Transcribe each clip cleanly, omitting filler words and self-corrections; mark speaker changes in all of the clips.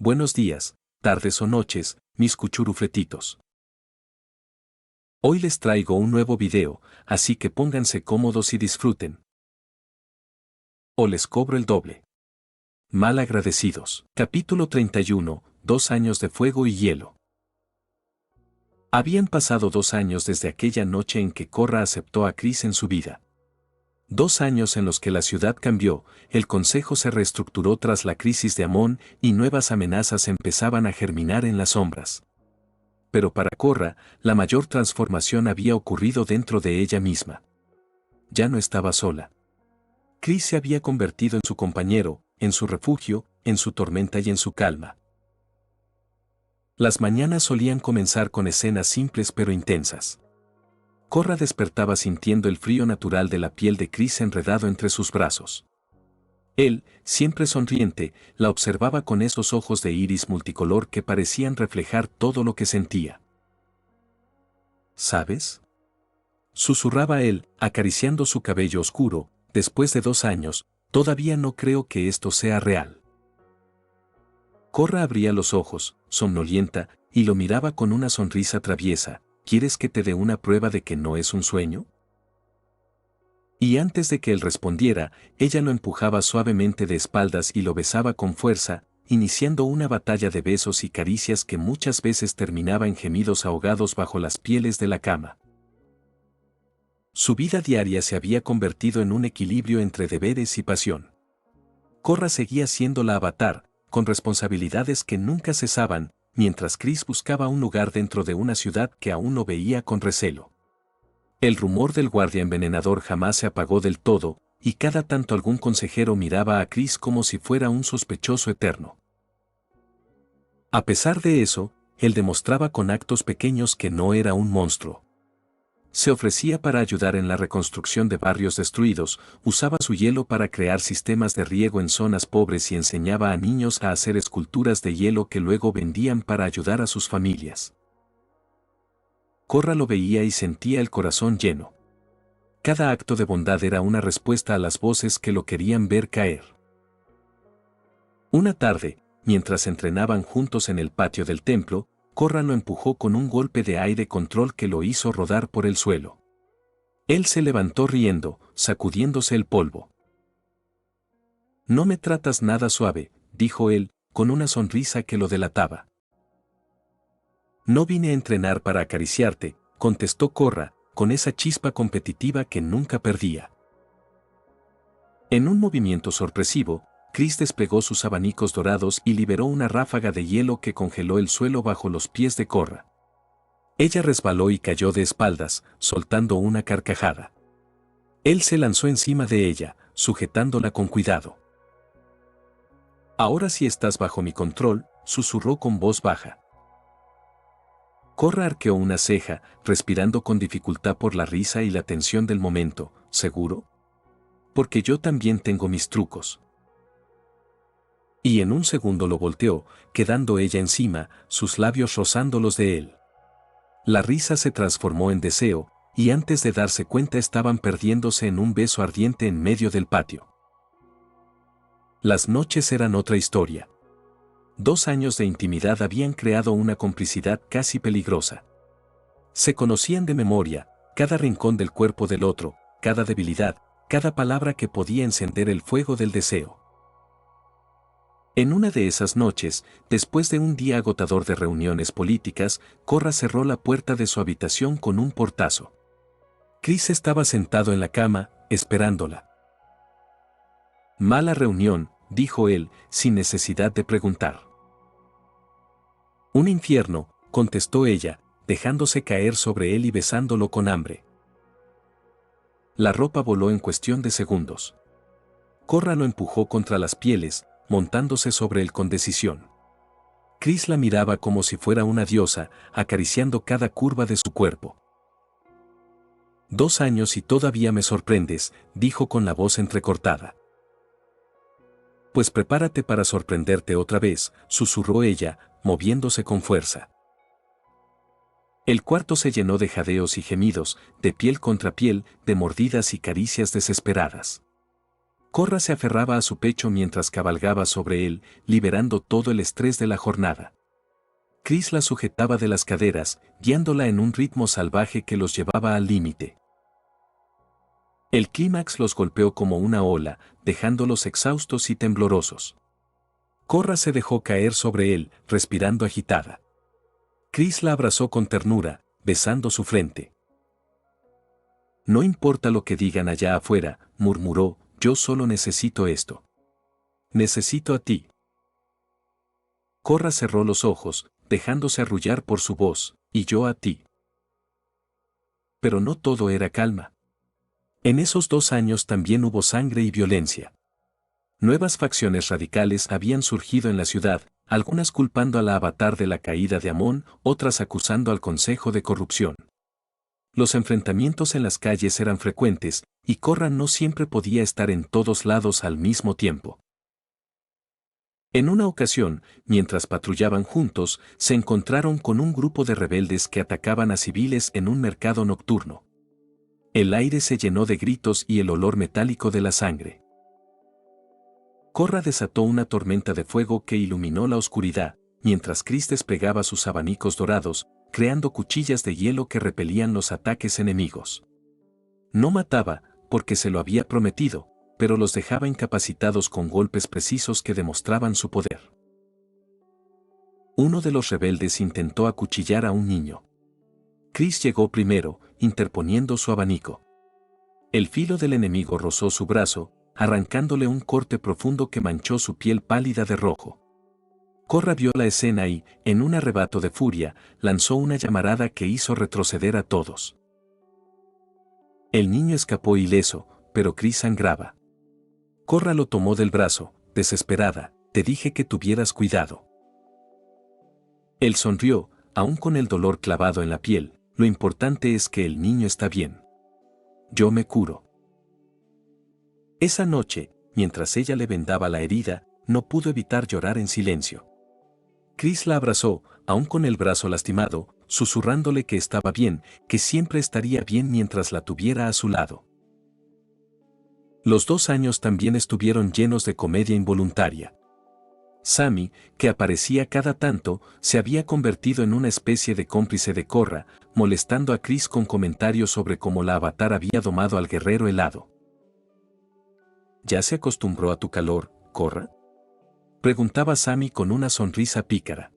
Speaker 1: Buenos días, tardes o noches, mis cuchurufletitos. Hoy les traigo un nuevo video, así que pónganse cómodos y disfruten. O les cobro el doble. Mal agradecidos. Capítulo 31, 2 años de fuego y hielo. Habían pasado 2 años desde aquella noche en que Korra aceptó a Chris en su vida. 2 años en los que la ciudad cambió, el consejo se reestructuró tras la crisis de Amon y nuevas amenazas empezaban a germinar en las sombras. Pero para Korra, la mayor transformación había ocurrido dentro de ella misma. Ya no estaba sola. Chris se había convertido en su compañero, en su refugio, en su tormenta y en su calma. Las mañanas solían comenzar con escenas simples pero intensas. Korra despertaba sintiendo el frío natural de la piel de Chris enredado entre sus brazos. Él, siempre sonriente, la observaba con esos ojos de iris multicolor que parecían reflejar todo lo que sentía. ¿Sabes? Susurraba él, acariciando su cabello oscuro, después de 2 años, todavía no creo que esto sea real. Korra abría los ojos, somnolienta, y lo miraba con una sonrisa traviesa. ¿Quieres que te dé una prueba de que no es un sueño? Y antes de que él respondiera, ella lo empujaba suavemente de espaldas y lo besaba con fuerza, iniciando una batalla de besos y caricias que muchas veces terminaba en gemidos ahogados bajo las pieles de la cama. Su vida diaria se había convertido en un equilibrio entre deberes y pasión. Korra seguía siendo la avatar, con responsabilidades que nunca cesaban, mientras Chris buscaba un lugar dentro de una ciudad que aún no veía con recelo. El rumor del guardia envenenador jamás se apagó del todo, y cada tanto algún consejero miraba a Chris como si fuera un sospechoso eterno. A pesar de eso, él demostraba con actos pequeños que no era un monstruo. Se ofrecía para ayudar en la reconstrucción de barrios destruidos, usaba su hielo para crear sistemas de riego en zonas pobres y enseñaba a niños a hacer esculturas de hielo que luego vendían para ayudar a sus familias. Korra lo veía y sentía el corazón lleno. Cada acto de bondad era una respuesta a las voces que lo querían ver caer. Una tarde, mientras entrenaban juntos en el patio del templo, Korra lo empujó con un golpe de aire control que lo hizo rodar por el suelo. Él se levantó riendo, sacudiéndose el polvo. «No me tratas nada suave», dijo él, con una sonrisa que lo delataba. «No vine a entrenar para acariciarte», contestó Korra, con esa chispa competitiva que nunca perdía. En un movimiento sorpresivo, Chris desplegó sus abanicos dorados y liberó una ráfaga de hielo que congeló el suelo bajo los pies de Korra. Ella resbaló y cayó de espaldas, soltando una carcajada. Él se lanzó encima de ella, sujetándola con cuidado. «Ahora sí estás bajo mi control», susurró con voz baja. Korra arqueó una ceja, respirando con dificultad por la risa y la tensión del momento. «¿Seguro? Porque yo también tengo mis trucos». Y en un segundo lo volteó, quedando ella encima, sus labios rozando los de él. La risa se transformó en deseo, y antes de darse cuenta estaban perdiéndose en un beso ardiente en medio del patio. Las noches eran otra historia. 2 años de intimidad habían creado una complicidad casi peligrosa. Se conocían de memoria, cada rincón del cuerpo del otro, cada debilidad, cada palabra que podía encender el fuego del deseo. En una de esas noches, después de un día agotador de reuniones políticas, Korra cerró la puerta de su habitación con un portazo. Chris estaba sentado en la cama, esperándola. «Mala reunión», dijo él, sin necesidad de preguntar. «Un infierno», contestó ella, dejándose caer sobre él y besándolo con hambre. La ropa voló en cuestión de segundos. Korra lo empujó contra las pieles, montándose sobre él con decisión. Chris la miraba como si fuera una diosa, acariciando cada curva de su cuerpo. «2 años y todavía me sorprendes», dijo con la voz entrecortada. «Pues prepárate para sorprenderte otra vez», susurró ella, moviéndose con fuerza. El cuarto se llenó de jadeos y gemidos, de piel contra piel, de mordidas y caricias desesperadas. Korra se aferraba a su pecho mientras cabalgaba sobre él, liberando todo el estrés de la jornada. Chris la sujetaba de las caderas, guiándola en un ritmo salvaje que los llevaba al límite. El clímax los golpeó como una ola, dejándolos exhaustos y temblorosos. Korra se dejó caer sobre él, respirando agitada. Chris la abrazó con ternura, besando su frente. No importa lo que digan allá afuera, murmuró, yo solo necesito esto. Necesito a ti. Korra cerró los ojos, dejándose arrullar por su voz, y yo a ti. Pero no todo era calma. En esos 2 años también hubo sangre y violencia. Nuevas facciones radicales habían surgido en la ciudad, algunas culpando a la Avatar de la caída de Amon, otras acusando al Consejo de corrupción. Los enfrentamientos en las calles eran frecuentes, y Korra no siempre podía estar en todos lados al mismo tiempo. En una ocasión, mientras patrullaban juntos, se encontraron con un grupo de rebeldes que atacaban a civiles en un mercado nocturno. El aire se llenó de gritos y el olor metálico de la sangre. Korra desató una tormenta de fuego que iluminó la oscuridad, mientras Chris desplegaba sus abanicos dorados, creando cuchillas de hielo que repelían los ataques enemigos. No mataba, porque se lo había prometido, pero los dejaba incapacitados con golpes precisos que demostraban su poder. Uno de los rebeldes intentó acuchillar a un niño. Chris llegó primero, interponiendo su abanico. El filo del enemigo rozó su brazo, arrancándole un corte profundo que manchó su piel pálida de rojo. Korra vio la escena y, en un arrebato de furia, lanzó una llamarada que hizo retroceder a todos. El niño escapó ileso, pero Chris sangraba. Korra lo tomó del brazo, desesperada, te dije que tuvieras cuidado. Él sonrió, aún con el dolor clavado en la piel, lo importante es que el niño está bien. Yo me curo. Esa noche, mientras ella le vendaba la herida, no pudo evitar llorar en silencio. Chris la abrazó, aún con el brazo lastimado, susurrándole que estaba bien, que siempre estaría bien mientras la tuviera a su lado. Los 2 años también estuvieron llenos de comedia involuntaria. Sami, que aparecía cada tanto, se había convertido en una especie de cómplice de Korra, molestando a Chris con comentarios sobre cómo la Avatar había domado al guerrero helado. ¿Ya se acostumbró a tu calor, Korra?, preguntaba Sami con una sonrisa pícara.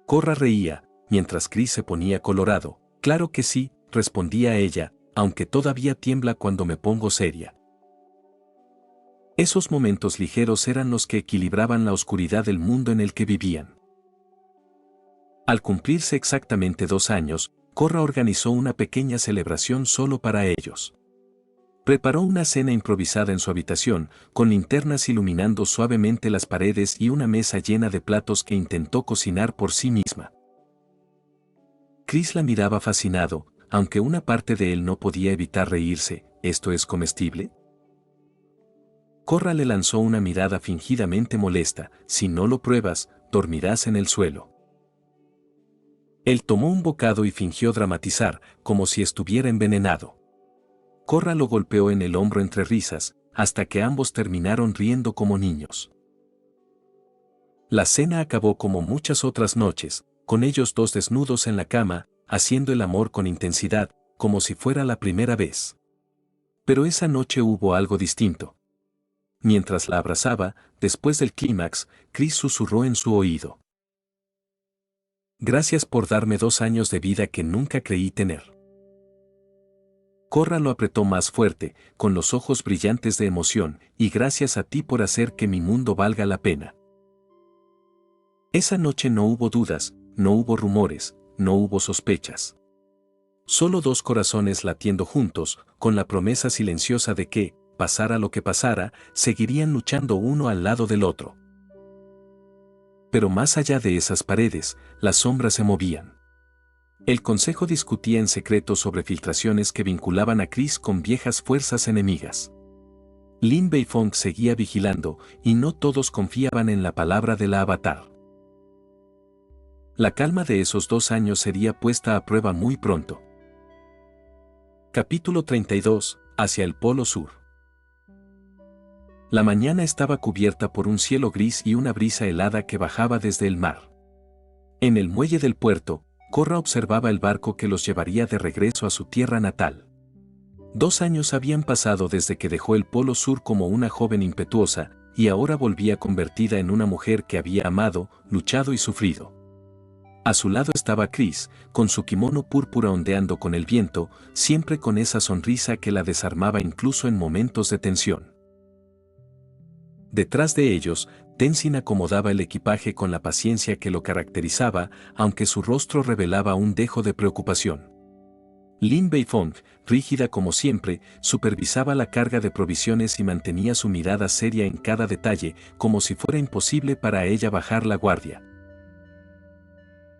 Speaker 1: Korra reía, mientras Chris se ponía colorado. Claro que sí, respondía ella, aunque todavía tiembla cuando me pongo seria. Esos momentos ligeros eran los que equilibraban la oscuridad del mundo en el que vivían. Al cumplirse exactamente 2 años, Korra organizó una pequeña celebración solo para ellos. Preparó una cena improvisada en su habitación, con linternas iluminando suavemente las paredes y una mesa llena de platos que intentó cocinar por sí misma. Chris la miraba fascinado, aunque una parte de él no podía evitar reírse. ¿Esto es comestible? Korra le lanzó una mirada fingidamente molesta. Si no lo pruebas, dormirás en el suelo. Él tomó un bocado y fingió dramatizar, como si estuviera envenenado. Korra lo golpeó en el hombro entre risas, hasta que ambos terminaron riendo como niños. La cena acabó como muchas otras noches, con ellos 2 desnudos en la cama, haciendo el amor con intensidad, como si fuera la primera vez. Pero esa noche hubo algo distinto. Mientras la abrazaba, después del clímax, Chris susurró en su oído. Gracias por darme 2 años de vida que nunca creí tener. Korra lo apretó más fuerte, con los ojos brillantes de emoción, y gracias a ti por hacer que mi mundo valga la pena. Esa noche no hubo dudas, no hubo rumores, no hubo sospechas. Solo 2 corazones latiendo juntos, con la promesa silenciosa de que, pasara lo que pasara, seguirían luchando uno al lado del otro. Pero más allá de esas paredes, las sombras se movían. El consejo discutía en secreto sobre filtraciones que vinculaban a Chris con viejas fuerzas enemigas. Lin Beifong seguía vigilando, y no todos confiaban en la palabra de la Avatar. La calma de esos 2 años sería puesta a prueba muy pronto. Capítulo 32, hacia el Polo Sur. La mañana estaba cubierta por un cielo gris y una brisa helada que bajaba desde el mar. En el muelle del puerto, Korra observaba el barco que los llevaría de regreso a su tierra natal. 2 años habían pasado desde que dejó el Polo Sur como una joven impetuosa, y ahora volvía convertida en una mujer que había amado, luchado y sufrido. A su lado estaba Chris, con su kimono púrpura ondeando con el viento, siempre con esa sonrisa que la desarmaba incluso en momentos de tensión. Detrás de ellos, Tenzin acomodaba el equipaje con la paciencia que lo caracterizaba, aunque su rostro revelaba un dejo de preocupación. Lin Beifong, rígida como siempre, supervisaba la carga de provisiones y mantenía su mirada seria en cada detalle, como si fuera imposible para ella bajar la guardia.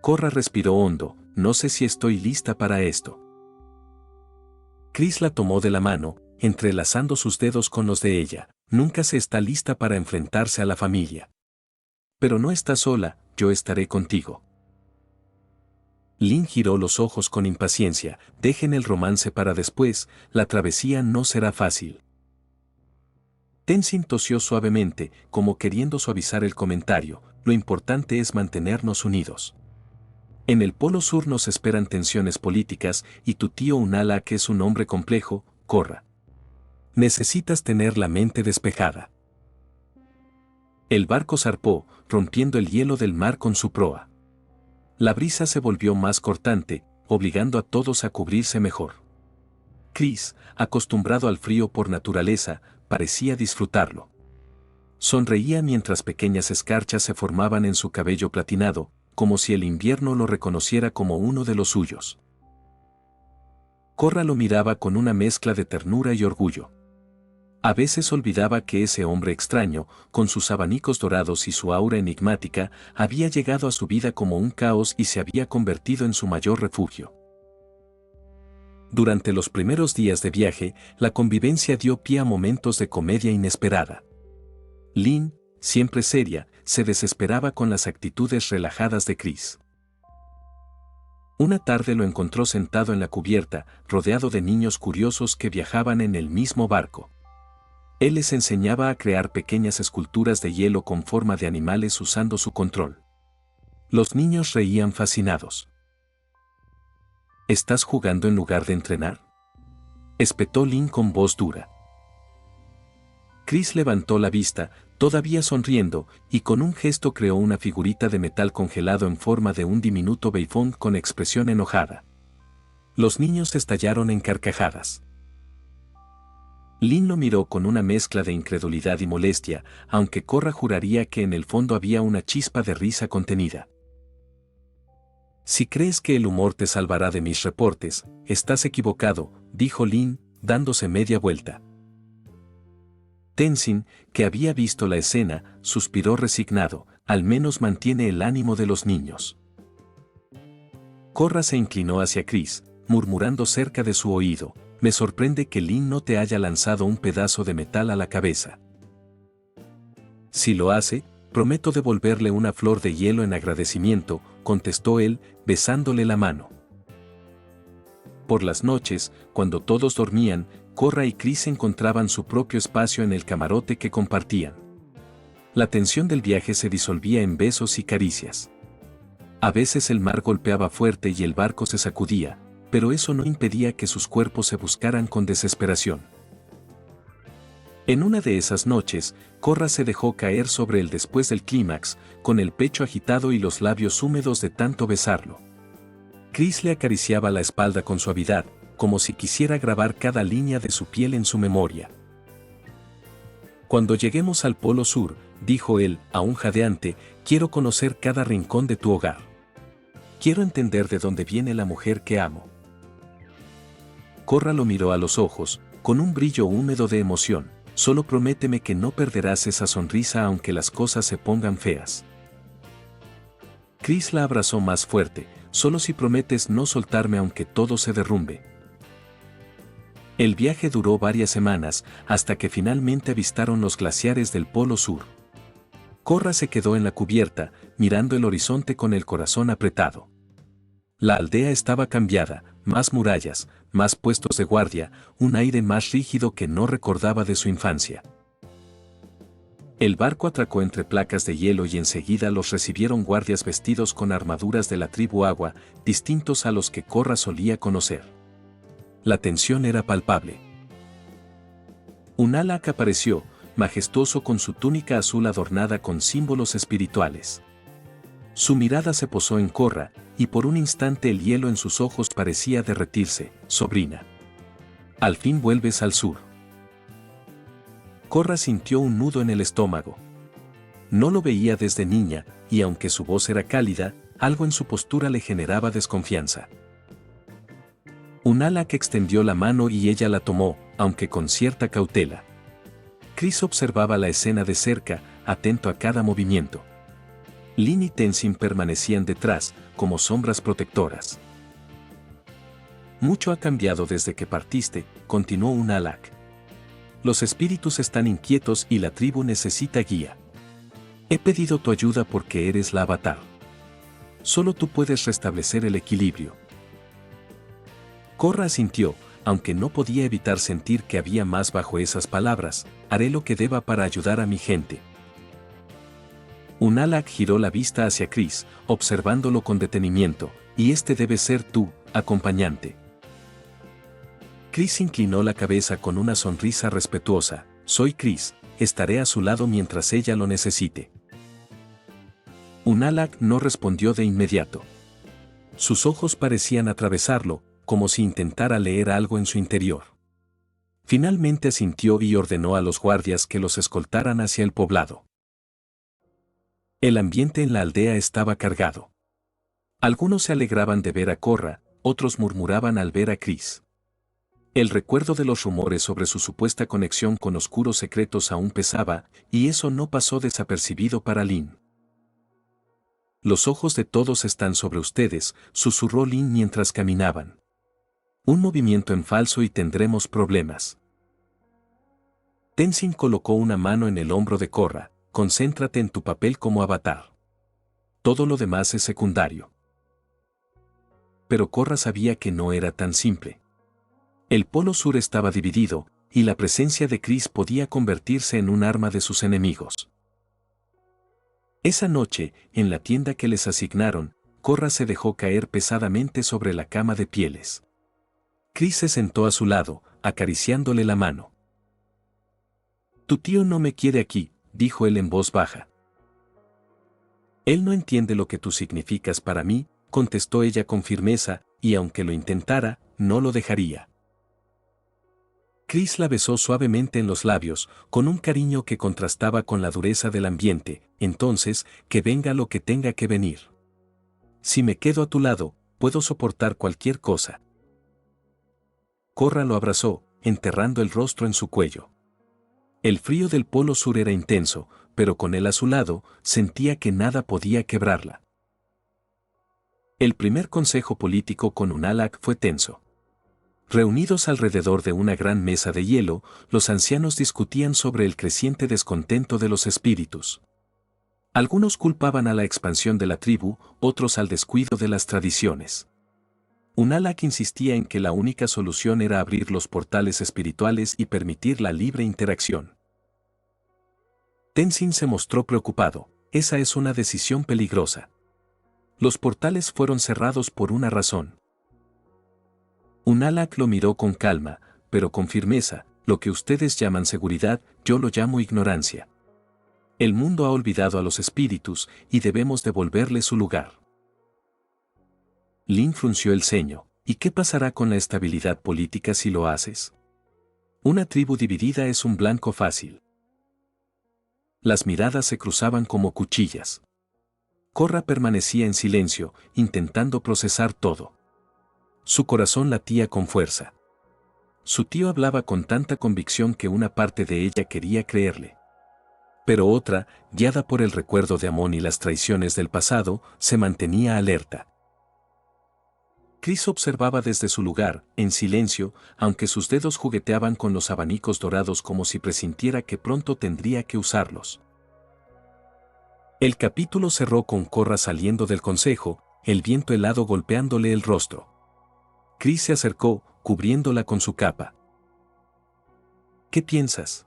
Speaker 1: Korra respiró hondo, no sé si estoy lista para esto. Chris la tomó de la mano, entrelazando sus dedos con los de ella. Nunca se está lista para enfrentarse a la familia. Pero no estás sola, yo estaré contigo. Lin giró los ojos con impaciencia, dejen el romance para después, la travesía no será fácil. Tenzin tosió suavemente, como queriendo suavizar el comentario, lo importante es mantenernos unidos. En el Polo Sur nos esperan tensiones políticas y tu tío Unala, que es un hombre complejo, Korra. Necesitas tener la mente despejada. El barco zarpó, rompiendo el hielo del mar con su proa. La brisa se volvió más cortante, obligando a todos a cubrirse mejor. Chris, acostumbrado al frío por naturaleza, parecía disfrutarlo. Sonreía mientras pequeñas escarchas se formaban en su cabello platinado, como si el invierno lo reconociera como uno de los suyos. Korra lo miraba con una mezcla de ternura y orgullo. A veces olvidaba que ese hombre extraño, con sus abanicos dorados y su aura enigmática, había llegado a su vida como un caos y se había convertido en su mayor refugio. Durante los primeros días de viaje, la convivencia dio pie a momentos de comedia inesperada. Lin, siempre seria, se desesperaba con las actitudes relajadas de Chris. Una tarde lo encontró sentado en la cubierta, rodeado de niños curiosos que viajaban en el mismo barco. Él les enseñaba a crear pequeñas esculturas de hielo con forma de animales usando su control. Los niños reían fascinados. ¿Estás jugando en lugar de entrenar?, espetó Lin con voz dura. Chris levantó la vista, todavía sonriendo, y con un gesto creó una figurita de metal congelado en forma de un diminuto Beifong con expresión enojada. Los niños estallaron en carcajadas. Lin lo miró con una mezcla de incredulidad y molestia, aunque Korra juraría que en el fondo había una chispa de risa contenida. Si crees que el humor te salvará de mis reportes, estás equivocado, dijo Lin, dándose media vuelta. Tenzin, que había visto la escena, suspiró resignado, al menos mantiene el ánimo de los niños. Korra se inclinó hacia Chris, murmurando cerca de su oído, me sorprende que Lin no te haya lanzado un pedazo de metal a la cabeza. Si lo hace, prometo devolverle una flor de hielo en agradecimiento, contestó él, besándole la mano. Por las noches, cuando todos dormían, Korra y Chris encontraban su propio espacio en el camarote que compartían. La tensión del viaje se disolvía en besos y caricias. A veces el mar golpeaba fuerte y el barco se sacudía, pero eso no impedía que sus cuerpos se buscaran con desesperación. En una de esas noches, Korra se dejó caer sobre él después del clímax, con el pecho agitado y los labios húmedos de tanto besarlo. Chris le acariciaba la espalda con suavidad, como si quisiera grabar cada línea de su piel en su memoria. Cuando lleguemos al Polo Sur, dijo él, aún jadeante, quiero conocer cada rincón de tu hogar. Quiero entender de dónde viene la mujer que amo. Korra lo miró a los ojos, con un brillo húmedo de emoción. Solo prométeme que no perderás esa sonrisa aunque las cosas se pongan feas. Chris la abrazó más fuerte, solo si prometes no soltarme aunque todo se derrumbe. El viaje duró varias semanas, hasta que finalmente avistaron los glaciares del Polo Sur. Korra se quedó en la cubierta, mirando el horizonte con el corazón apretado. La aldea estaba cambiada, más murallas, más puestos de guardia, un aire más rígido que no recordaba de su infancia. El barco atracó entre placas de hielo y enseguida los recibieron guardias vestidos con armaduras de la tribu Agua, distintos a los que Korra solía conocer. La tensión era palpable. Unalaq apareció, majestuoso con su túnica azul adornada con símbolos espirituales. Su mirada se posó en Korra, y por un instante el hielo en sus ojos parecía derretirse. Sobrina. Al fin vuelves al sur. Korra sintió un nudo en el estómago. No lo veía desde niña, y aunque su voz era cálida, algo en su postura le generaba desconfianza. Unalaq extendió la mano y ella la tomó, aunque con cierta cautela. Chris observaba la escena de cerca, atento a cada movimiento. Lin y Tenzin permanecían detrás, como sombras protectoras. Mucho ha cambiado desde que partiste, continuó Unalaq. Los espíritus están inquietos y la tribu necesita guía. He pedido tu ayuda porque eres la avatar. Solo tú puedes restablecer el equilibrio. Korra asintió, aunque no podía evitar sentir que había más bajo esas palabras. Haré lo que deba para ayudar a mi gente. Unalaq giró la vista hacia Chris, observándolo con detenimiento, y este debe ser tu acompañante. Chris inclinó la cabeza con una sonrisa respetuosa. Soy Chris, estaré a su lado mientras ella lo necesite. Unalaq no respondió de inmediato. Sus ojos parecían atravesarlo, como si intentara leer algo en su interior. Finalmente asintió y ordenó a los guardias que los escoltaran hacia el poblado. El ambiente en la aldea estaba cargado. Algunos se alegraban de ver a Korra, otros murmuraban al ver a Chris. El recuerdo de los rumores sobre su supuesta conexión con oscuros secretos aún pesaba, y eso no pasó desapercibido para Lin. Los ojos de todos están sobre ustedes, susurró Lin mientras caminaban. Un movimiento en falso y tendremos problemas. Tenzin colocó una mano en el hombro de Korra. Concéntrate en tu papel como avatar. Todo lo demás es secundario. Pero Korra sabía que no era tan simple. El polo sur estaba dividido, y la presencia de Chris podía convertirse en un arma de sus enemigos. Esa noche, en la tienda que les asignaron, Korra se dejó caer pesadamente sobre la cama de pieles. Chris se sentó a su lado, acariciándole la mano. Tu tío no me quiere aquí, dijo él en voz baja. Él no entiende lo que tú significas para mí, contestó ella con firmeza, y aunque lo intentara, no lo dejaría. Chris la besó suavemente en los labios, con un cariño que contrastaba con la dureza del ambiente. Entonces, que venga lo que tenga que venir. Si me quedo a tu lado, puedo soportar cualquier cosa. Korra lo abrazó, enterrando el rostro en su cuello. El frío del polo sur era intenso, pero con él a su lado, sentía que nada podía quebrarla. El primer consejo político con Unalaq fue tenso. Reunidos alrededor de una gran mesa de hielo, los ancianos discutían sobre el creciente descontento de los espíritus. Algunos culpaban a la expansión de la tribu, otros al descuido de las tradiciones. Unalaq insistía en que la única solución era abrir los portales espirituales y permitir la libre interacción. Tenzin se mostró preocupado. Esa es una decisión peligrosa. Los portales fueron cerrados por una razón. Unalaq lo miró con calma, pero con firmeza. Lo que ustedes llaman seguridad, yo lo llamo ignorancia. El mundo ha olvidado a los espíritus y debemos devolverle su lugar. Lin frunció el ceño. ¿Y qué pasará con la estabilidad política si lo haces? Una tribu dividida es un blanco fácil. Las miradas se cruzaban como cuchillas. Korra permanecía en silencio, intentando procesar todo. Su corazón latía con fuerza. Su tío hablaba con tanta convicción que una parte de ella quería creerle. Pero otra, guiada por el recuerdo de Amon y las traiciones del pasado, se mantenía alerta. Chris observaba desde su lugar, en silencio, aunque sus dedos jugueteaban con los abanicos dorados como si presintiera que pronto tendría que usarlos. El capítulo cerró con Korra saliendo del consejo, el viento helado golpeándole el rostro. Chris se acercó, cubriéndola con su capa. ¿Qué piensas?,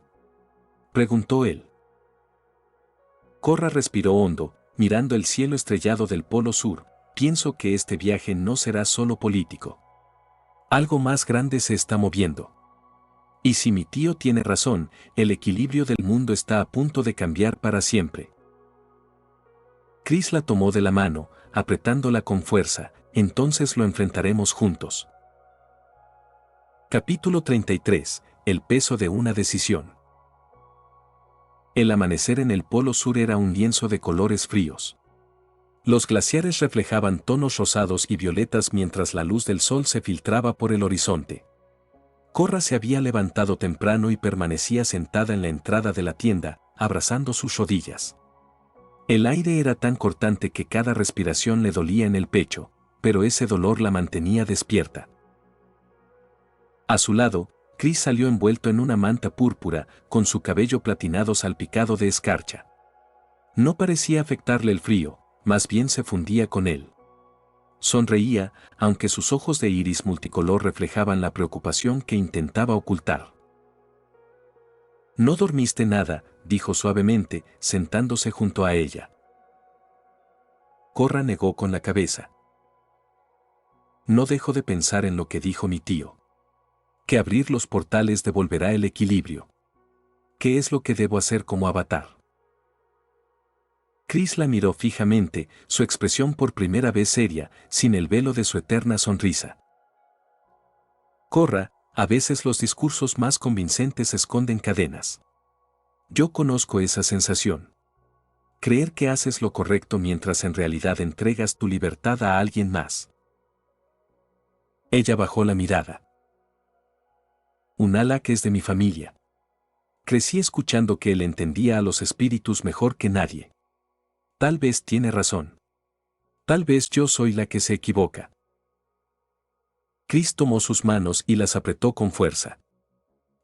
Speaker 1: preguntó él. Korra respiró hondo, mirando el cielo estrellado del Polo Sur. Pienso que este viaje no será solo político. Algo más grande se está moviendo. Y si mi tío tiene razón, el equilibrio del mundo está a punto de cambiar para siempre. Chris la tomó de la mano, apretándola con fuerza. Entonces lo enfrentaremos juntos. Capítulo 33. El peso de una decisión. El amanecer en el Polo Sur era un lienzo de colores fríos. Los glaciares reflejaban tonos rosados y violetas mientras la luz del sol se filtraba por el horizonte. Korra se había levantado temprano y permanecía sentada en la entrada de la tienda, abrazando sus rodillas. El aire era tan cortante que cada respiración le dolía en el pecho, pero ese dolor la mantenía despierta. A su lado, Chris salió envuelto en una manta púrpura, con su cabello platinado salpicado de escarcha. No parecía afectarle el frío, más bien se fundía con él. Sonreía, aunque sus ojos de iris multicolor reflejaban la preocupación que intentaba ocultar. «No dormiste nada», dijo suavemente, sentándose junto a ella. Korra negó con la cabeza. «No dejo de pensar en lo que dijo mi tío. Que abrir los portales devolverá el equilibrio. ¿Qué es lo que debo hacer como avatar?». Chris la miró fijamente, su expresión por primera vez seria, sin el velo de su eterna sonrisa. «Korra, a veces los discursos más convincentes esconden cadenas. Yo conozco esa sensación. Creer que haces lo correcto mientras en realidad entregas tu libertad a alguien más». Ella bajó la mirada. «Unalaq es de mi familia. Crecí escuchando que él entendía a los espíritus mejor que nadie. Tal vez tiene razón. Tal vez yo soy la que se equivoca». Chris tomó sus manos y las apretó con fuerza.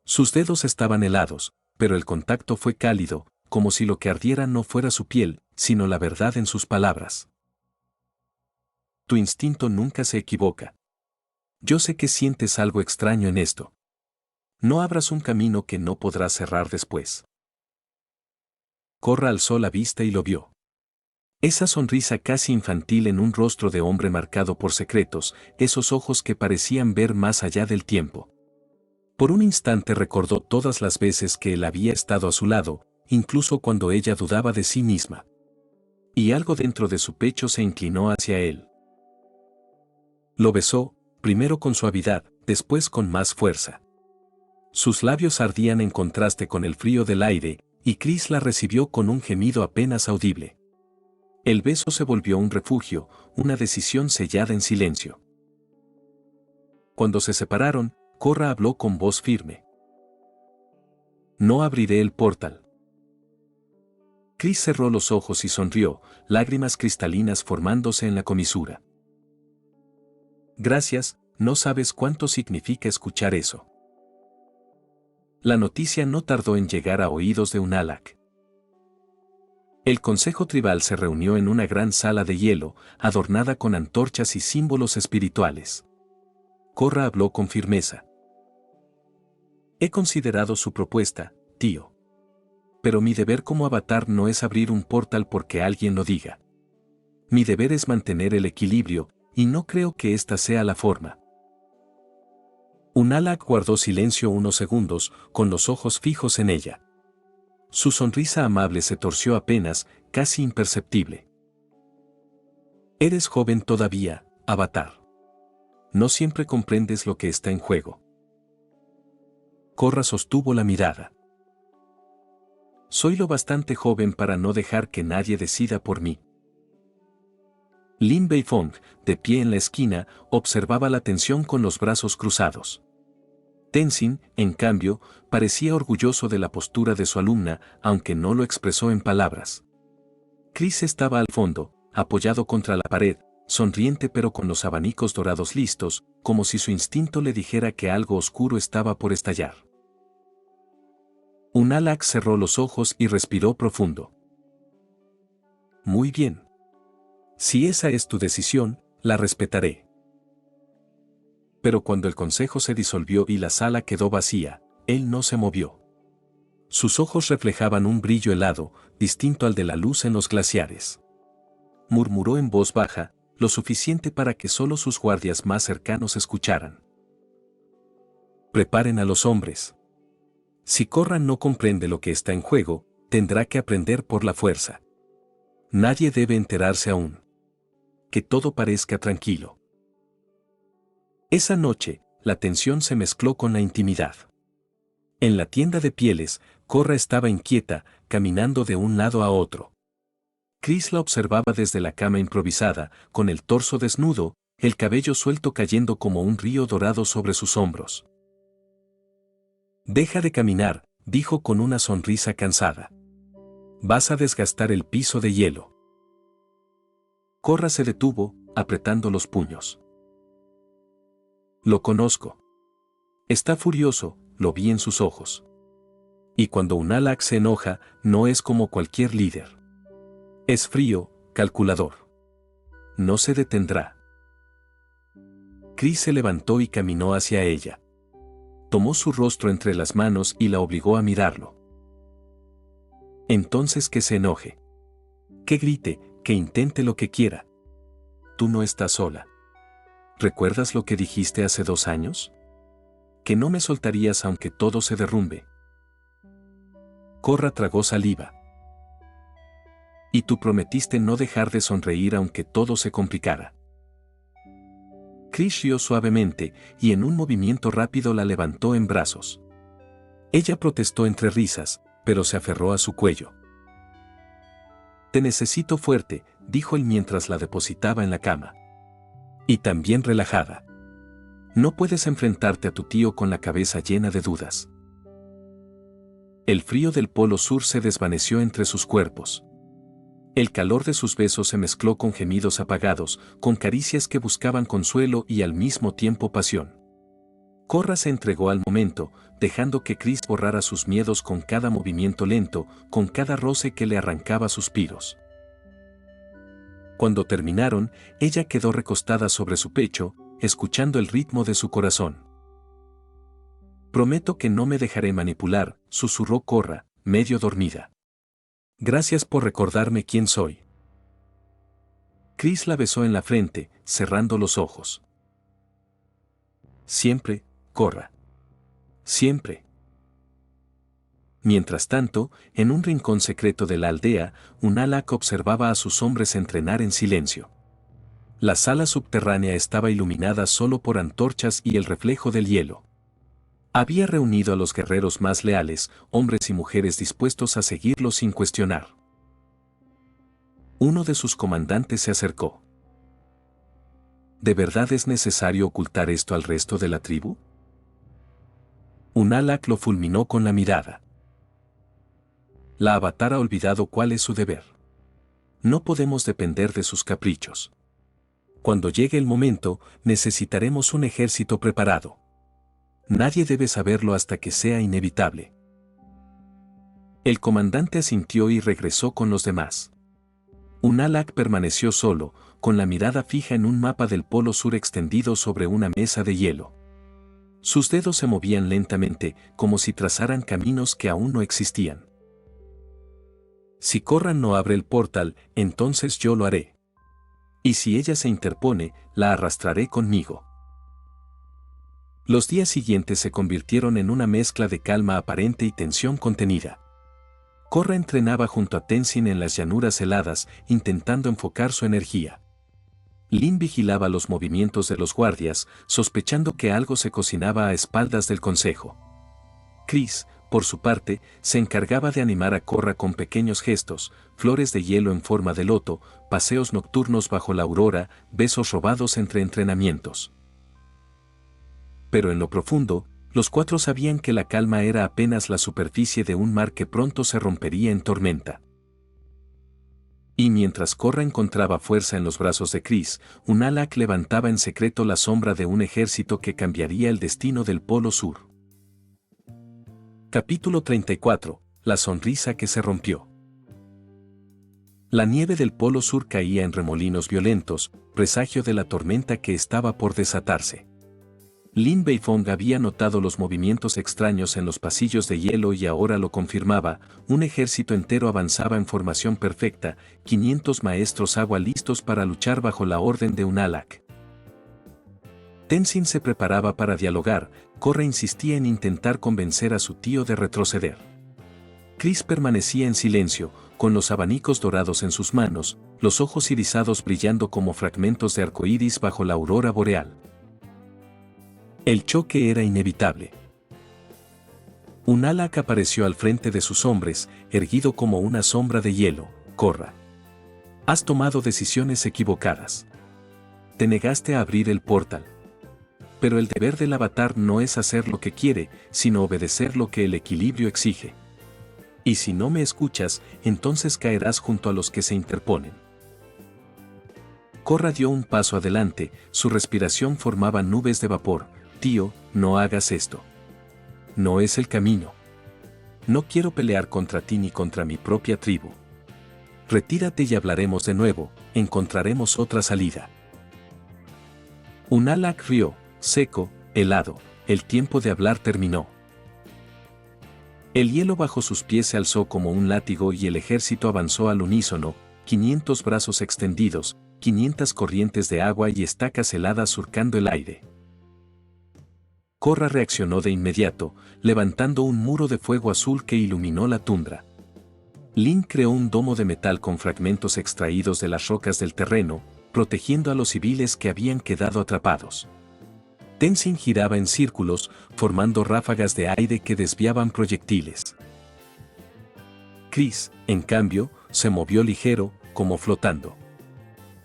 Speaker 1: Sus dedos estaban helados, pero el contacto fue cálido, como si lo que ardiera no fuera su piel, sino la verdad en sus palabras. «Tu instinto nunca se equivoca. Yo sé que sientes algo extraño en esto. No abras un camino que no podrás cerrar después». Korra alzó la vista y lo vio. Esa sonrisa casi infantil en un rostro de hombre marcado por secretos, esos ojos que parecían ver más allá del tiempo. Por un instante recordó todas las veces que él había estado a su lado, incluso cuando ella dudaba de sí misma. Y algo dentro de su pecho se inclinó hacia él. Lo besó, primero con suavidad, después con más fuerza. Sus labios ardían en contraste con el frío del aire, y Chris la recibió con un gemido apenas audible. El beso se volvió un refugio, una decisión sellada en silencio. Cuando se separaron, Korra habló con voz firme. «No abriré el portal». Chris cerró los ojos y sonrió, lágrimas cristalinas formándose en la comisura. «Gracias, no sabes cuánto significa escuchar eso». La noticia no tardó en llegar a oídos de Unalaq. El consejo tribal se reunió en una gran sala de hielo, adornada con antorchas y símbolos espirituales. Korra habló con firmeza. «He considerado su propuesta, tío. Pero mi deber como avatar no es abrir un portal porque alguien lo diga. Mi deber es mantener el equilibrio, y no creo que esta sea la forma». Unalaq guardó silencio unos segundos, con los ojos fijos en ella. Su sonrisa amable se torció apenas, casi imperceptible. «Eres joven todavía, avatar. No siempre comprendes lo que está en juego». Korra sostuvo la mirada. «Soy lo bastante joven para no dejar que nadie decida por mí». Lin Beifong, de pie en la esquina, observaba la tensión con los brazos cruzados. Tenzin, en cambio, parecía orgulloso de la postura de su alumna, aunque no lo expresó en palabras. Chris estaba al fondo, apoyado contra la pared, sonriente pero con los abanicos dorados listos, como si su instinto le dijera que algo oscuro estaba por estallar. Unalaq cerró los ojos y respiró profundo. «Muy bien. Si esa es tu decisión, la respetaré». Pero cuando el consejo se disolvió y la sala quedó vacía, él no se movió. Sus ojos reflejaban un brillo helado, distinto al de la luz en los glaciares. Murmuró en voz baja, lo suficiente para que solo sus guardias más cercanos escucharan. Preparen a los hombres. Si Korra no comprende lo que está en juego, tendrá que aprender por la fuerza. Nadie debe enterarse aún. Que todo parezca tranquilo. Esa noche, la tensión se mezcló con la intimidad. En la tienda de pieles, Korra estaba inquieta, caminando de un lado a otro. Chris la observaba desde la cama improvisada, con el torso desnudo, el cabello suelto cayendo como un río dorado sobre sus hombros. Deja de caminar, dijo con una sonrisa cansada. Vas a desgastar el piso de hielo. Korra se detuvo, apretando los puños. Lo conozco. Está furioso, lo vi en sus ojos. Y cuando Unalaq se enoja, no es como cualquier líder. Es frío, calculador. No se detendrá. Chris se levantó y caminó hacia ella. Tomó su rostro entre las manos y la obligó a mirarlo. Entonces que se enoje. Que grite, que intente lo que quiera. Tú no estás sola. ¿Recuerdas lo que dijiste hace 2 años? Que no me soltarías aunque todo se derrumbe. Korra tragó saliva. Y tú prometiste no dejar de sonreír aunque todo se complicara. Chris rió suavemente y en un movimiento rápido la levantó en brazos. Ella protestó entre risas, pero se aferró a su cuello. Te necesito fuerte, dijo él mientras la depositaba en la cama. Y también relajada. No puedes enfrentarte a tu tío con la cabeza llena de dudas. El frío del Polo Sur se desvaneció entre sus cuerpos. El calor de sus besos se mezcló con gemidos apagados, con caricias que buscaban consuelo y al mismo tiempo pasión. Korra se entregó al momento, dejando que Chris borrara sus miedos con cada movimiento lento, con cada roce que le arrancaba suspiros. Cuando terminaron, ella quedó recostada sobre su pecho, escuchando el ritmo de su corazón. Prometo que no me dejaré manipular, susurró Korra, medio dormida. Gracias por recordarme quién soy. Chris la besó en la frente, cerrando los ojos. Siempre, Korra. Siempre. Mientras tanto, en un rincón secreto de la aldea, Unalaq observaba a sus hombres entrenar en silencio. La sala subterránea estaba iluminada solo por antorchas y el reflejo del hielo. Había reunido a los guerreros más leales, hombres y mujeres dispuestos a seguirlo sin cuestionar. Uno de sus comandantes se acercó. ¿De verdad es necesario ocultar esto al resto de la tribu? Unalaq lo fulminó con la mirada. La avatar ha olvidado cuál es su deber. No podemos depender de sus caprichos. Cuando llegue el momento, necesitaremos un ejército preparado. Nadie debe saberlo hasta que sea inevitable. El comandante asintió y regresó con los demás. Unalaq permaneció solo, con la mirada fija en un mapa del Polo Sur extendido sobre una mesa de hielo. Sus dedos se movían lentamente, como si trazaran caminos que aún no existían. Si Korra no abre el portal, entonces yo lo haré. Y si ella se interpone, la arrastraré conmigo. Los días siguientes se convirtieron en una mezcla de calma aparente y tensión contenida. Korra entrenaba junto a Tenzin en las llanuras heladas, intentando enfocar su energía. Lin vigilaba los movimientos de los guardias, sospechando que algo se cocinaba a espaldas del consejo. Chris, por su parte, se encargaba de animar a Korra con pequeños gestos, flores de hielo en forma de loto, paseos nocturnos bajo la aurora, besos robados entre entrenamientos. Pero en lo profundo, los 4 sabían que la calma era apenas la superficie de un mar que pronto se rompería en tormenta. Y mientras Korra encontraba fuerza en los brazos de Chris, Unalaq levantaba en secreto la sombra de un ejército que cambiaría el destino del Polo Sur. Capítulo 34. La sonrisa que se rompió. La nieve del Polo Sur caía en remolinos violentos, presagio de la tormenta que estaba por desatarse. Lin Beifong había notado los movimientos extraños en los pasillos de hielo y ahora lo confirmaba, un ejército entero avanzaba en formación perfecta, 500 maestros agua listos para luchar bajo la orden de Unalaq. Tenzin se preparaba para dialogar, Korra insistía en intentar convencer a su tío de retroceder. Chris permanecía en silencio, con los abanicos dorados en sus manos, los ojos irisados brillando como fragmentos de arcoíris bajo la aurora boreal. El choque era inevitable. Unalaq apareció al frente de sus hombres, erguido como una sombra de hielo. Korra. Has tomado decisiones equivocadas. Te negaste a abrir el portal. Pero el deber del avatar no es hacer lo que quiere, sino obedecer lo que el equilibrio exige. Y si no me escuchas, entonces caerás junto a los que se interponen. Korra dio un paso adelante, su respiración formaba nubes de vapor. Tío, no hagas esto. No es el camino. No quiero pelear contra ti ni contra mi propia tribu. Retírate y hablaremos de nuevo, encontraremos otra salida. Unalaq rió, seco, helado, el tiempo de hablar terminó. El hielo bajo sus pies se alzó como un látigo y el ejército avanzó al unísono, 500 brazos extendidos, 500 corrientes de agua y estacas heladas surcando el aire. Korra reaccionó de inmediato, levantando un muro de fuego azul que iluminó la tundra. Lin creó un domo de metal con fragmentos extraídos de las rocas del terreno, protegiendo a los civiles que habían quedado atrapados. Tenzin giraba en círculos, formando ráfagas de aire que desviaban proyectiles. Chris, en cambio, se movió ligero, como flotando.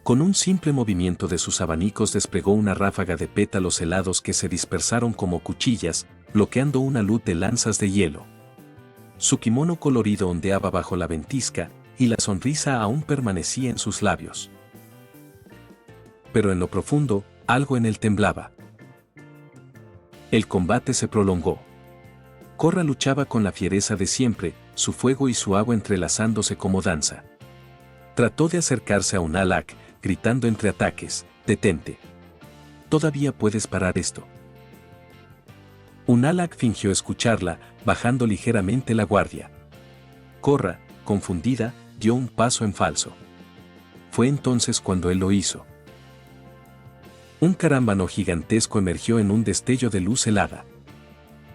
Speaker 1: Con un simple movimiento de sus abanicos desplegó una ráfaga de pétalos helados que se dispersaron como cuchillas, bloqueando una luz de lanzas de hielo. Su kimono colorido ondeaba bajo la ventisca, y la sonrisa aún permanecía en sus labios. Pero en lo profundo, algo en él temblaba. El combate se prolongó. Korra luchaba con la fiereza de siempre, su fuego y su agua entrelazándose como danza. Trató de acercarse a Unalaq, gritando entre ataques, «Detente. Todavía puedes parar esto». Unalaq fingió escucharla, bajando ligeramente la guardia. Korra, confundida, dio un paso en falso. Fue entonces cuando él lo hizo. Un carámbano gigantesco emergió en un destello de luz helada.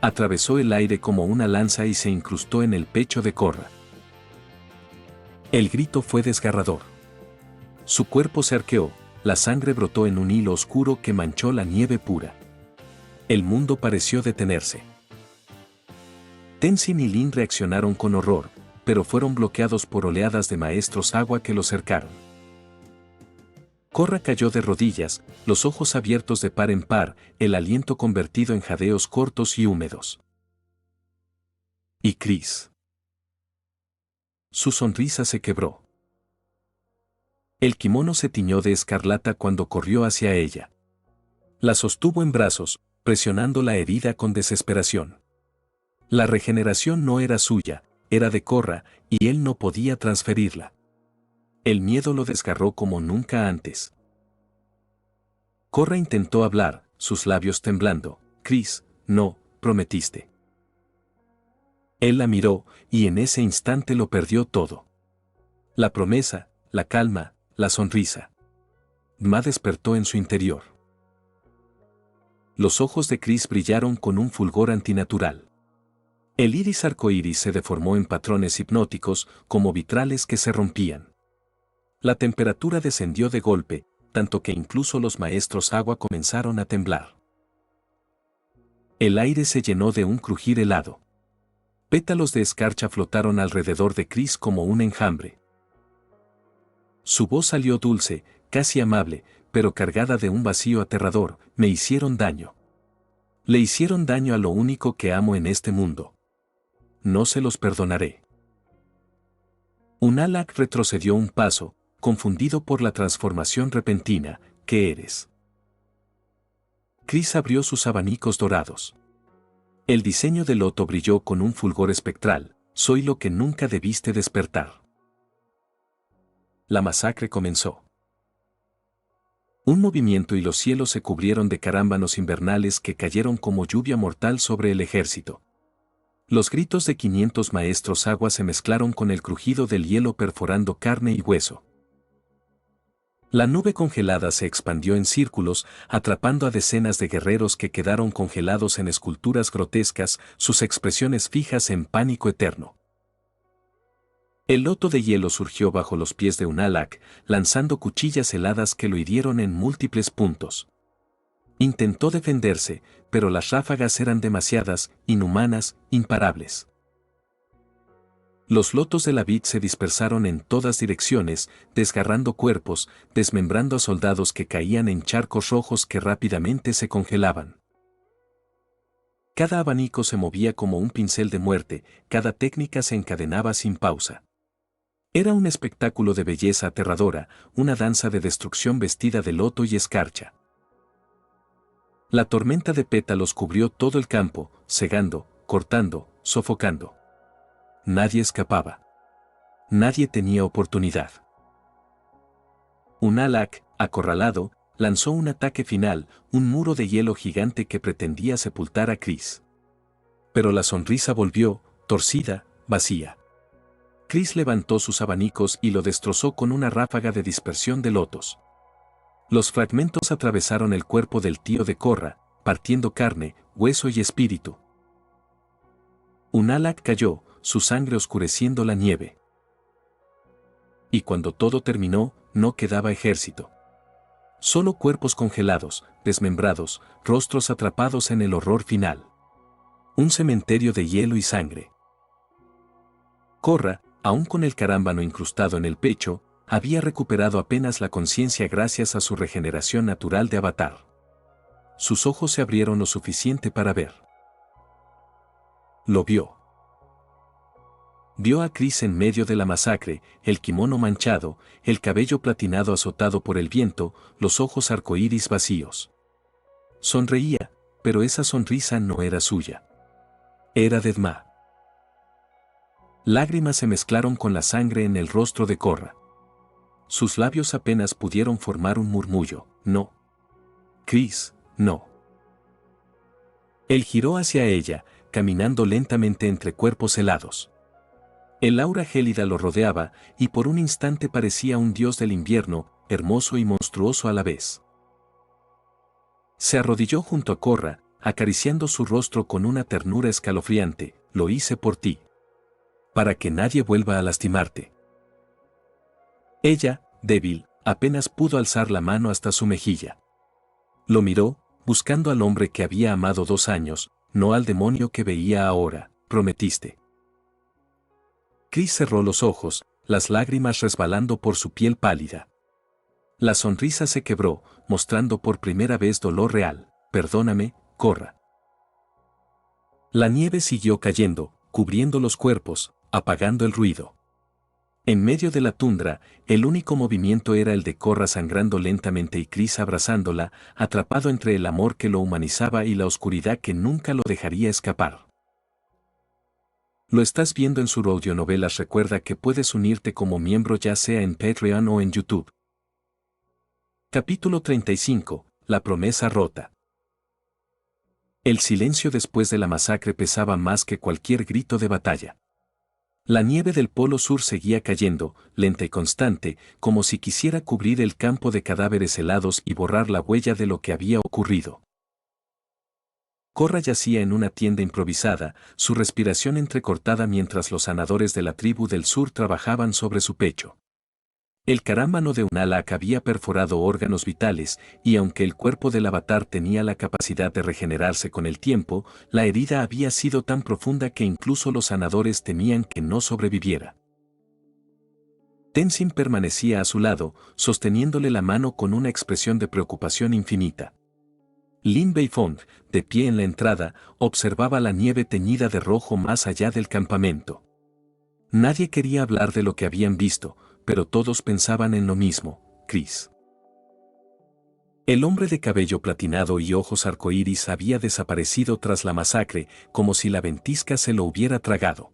Speaker 1: Atravesó el aire como una lanza y se incrustó en el pecho de Korra. El grito fue desgarrador. Su cuerpo se arqueó, la sangre brotó en un hilo oscuro que manchó la nieve pura. El mundo pareció detenerse. Tenzin y Lin reaccionaron con horror, pero fueron bloqueados por oleadas de maestros agua que los cercaron. Korra cayó de rodillas, los ojos abiertos de par en par, el aliento convertido en jadeos cortos y húmedos. ¿Y Chris? Su sonrisa se quebró. El kimono se tiñó de escarlata cuando corrió hacia ella. La sostuvo en brazos, presionando la herida con desesperación. La regeneración no era suya, era de Korra, y él no podía transferirla. El miedo lo desgarró como nunca antes. Korra intentó hablar, sus labios temblando. «Chris, no, prometiste». Él la miró, y en ese instante lo perdió todo. La promesa, la calma, la sonrisa. Ma despertó en su interior. Los ojos de Chris brillaron con un fulgor antinatural. El iris arcoíris se deformó en patrones hipnóticos, como vitrales que se rompían. La temperatura descendió de golpe, tanto que incluso los maestros agua comenzaron a temblar. El aire se llenó de un crujir helado. Pétalos de escarcha flotaron alrededor de Chris como un enjambre. Su voz salió dulce, casi amable, pero cargada de un vacío aterrador. «Me hicieron daño. Le hicieron daño a lo único que amo en este mundo. No se los perdonaré». Unalaq retrocedió un paso, confundido por la transformación repentina. «¿Qué eres?» Chris abrió sus abanicos dorados. El diseño del loto brilló con un fulgor espectral. «Soy lo que nunca debiste despertar». La masacre comenzó. Un movimiento y los cielos se cubrieron de carámbanos invernales que cayeron como lluvia mortal sobre el ejército. Los gritos de 500 maestros agua se mezclaron con el crujido del hielo perforando carne y hueso. La nube congelada se expandió en círculos, atrapando a decenas de guerreros que quedaron congelados en esculturas grotescas, sus expresiones fijas en pánico eterno. El loto de hielo surgió bajo los pies de Unalaq, lanzando cuchillas heladas que lo hirieron en múltiples puntos. Intentó defenderse, pero las ráfagas eran demasiadas, inhumanas, imparables. Los lotos de la vid se dispersaron en todas direcciones, desgarrando cuerpos, desmembrando a soldados que caían en charcos rojos que rápidamente se congelaban. Cada abanico se movía como un pincel de muerte, cada técnica se encadenaba sin pausa. Era un espectáculo de belleza aterradora, una danza de destrucción vestida de loto y escarcha. La tormenta de pétalos cubrió todo el campo, cegando, cortando, sofocando. Nadie escapaba. Nadie tenía oportunidad. Unalaq, acorralado, lanzó un ataque final, un muro de hielo gigante que pretendía sepultar a Chris. Pero la sonrisa volvió, torcida, vacía. Chris levantó sus abanicos y lo destrozó con una ráfaga de dispersión de lotos. Los fragmentos atravesaron el cuerpo del tío de Korra, partiendo carne, hueso y espíritu. Unalaq cayó, su sangre oscureciendo la nieve. Y cuando todo terminó, no quedaba ejército. Solo cuerpos congelados, desmembrados, rostros atrapados en el horror final. Un cementerio de hielo y sangre. Korra, aún con el carámbano incrustado en el pecho, había recuperado apenas la conciencia gracias a su regeneración natural de avatar. Sus ojos se abrieron lo suficiente para ver. Lo vio. Vio a Chris en medio de la masacre, el kimono manchado, el cabello platinado azotado por el viento, los ojos arcoíris vacíos. Sonreía, pero esa sonrisa no era suya. Era de Dma. Lágrimas se mezclaron con la sangre en el rostro de Korra. Sus labios apenas pudieron formar un murmullo. No. Chris, no. Él giró hacia ella, caminando lentamente entre cuerpos helados. El aura gélida lo rodeaba, y por un instante parecía un dios del invierno, hermoso y monstruoso a la vez. Se arrodilló junto a Korra, acariciando su rostro con una ternura escalofriante. Lo hice por ti. Para que nadie vuelva a lastimarte. Ella, débil, apenas pudo alzar la mano hasta su mejilla. Lo miró, buscando al hombre que había amado 2 años, no al demonio que veía ahora. Prometiste. Chris cerró los ojos, las lágrimas resbalando por su piel pálida. La sonrisa se quebró, mostrando por primera vez dolor real. Perdóname, Korra. La nieve siguió cayendo, cubriendo los cuerpos, apagando el ruido. En medio de la tundra, el único movimiento era el de Korra sangrando lentamente y Chris abrazándola, atrapado entre el amor que lo humanizaba y la oscuridad que nunca lo dejaría escapar. Lo estás viendo en Sur Audionovelas. Recuerda que puedes unirte como miembro ya sea en Patreon o en YouTube. Capítulo 35. La promesa rota. El silencio después de la masacre pesaba más que cualquier grito de batalla. La nieve del Polo Sur seguía cayendo, lenta y constante, como si quisiera cubrir el campo de cadáveres helados y borrar la huella de lo que había ocurrido. Korra yacía en una tienda improvisada, su respiración entrecortada mientras los sanadores de la tribu del sur trabajaban sobre su pecho. El carámbano de Unalaq había perforado órganos vitales, y aunque el cuerpo del avatar tenía la capacidad de regenerarse con el tiempo, la herida había sido tan profunda que incluso los sanadores temían que no sobreviviera. Tenzin permanecía a su lado, sosteniéndole la mano con una expresión de preocupación infinita. Lin Beifong, de pie en la entrada, observaba la nieve teñida de rojo más allá del campamento. Nadie quería hablar de lo que habían visto, pero todos pensaban en lo mismo, Chris. El hombre de cabello platinado y ojos arcoíris había desaparecido tras la masacre, como si la ventisca se lo hubiera tragado.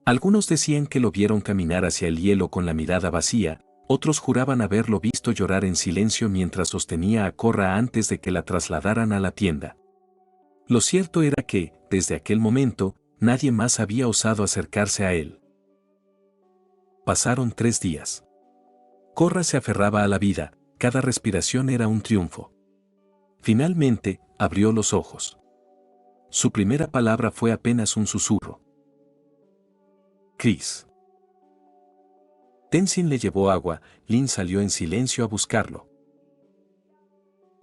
Speaker 1: Algunos decían que lo vieron caminar hacia el hielo con la mirada vacía, Otros juraban haberlo visto llorar en silencio mientras sostenía a Korra antes de que la trasladaran a la tienda. Lo cierto era que, desde aquel momento, nadie más había osado acercarse a él. Pasaron 3 días. Korra se aferraba a la vida, cada respiración era un triunfo. Finalmente, abrió los ojos. Su primera palabra fue apenas un susurro. Chris. Tenzin le llevó agua, Lin salió en silencio a buscarlo.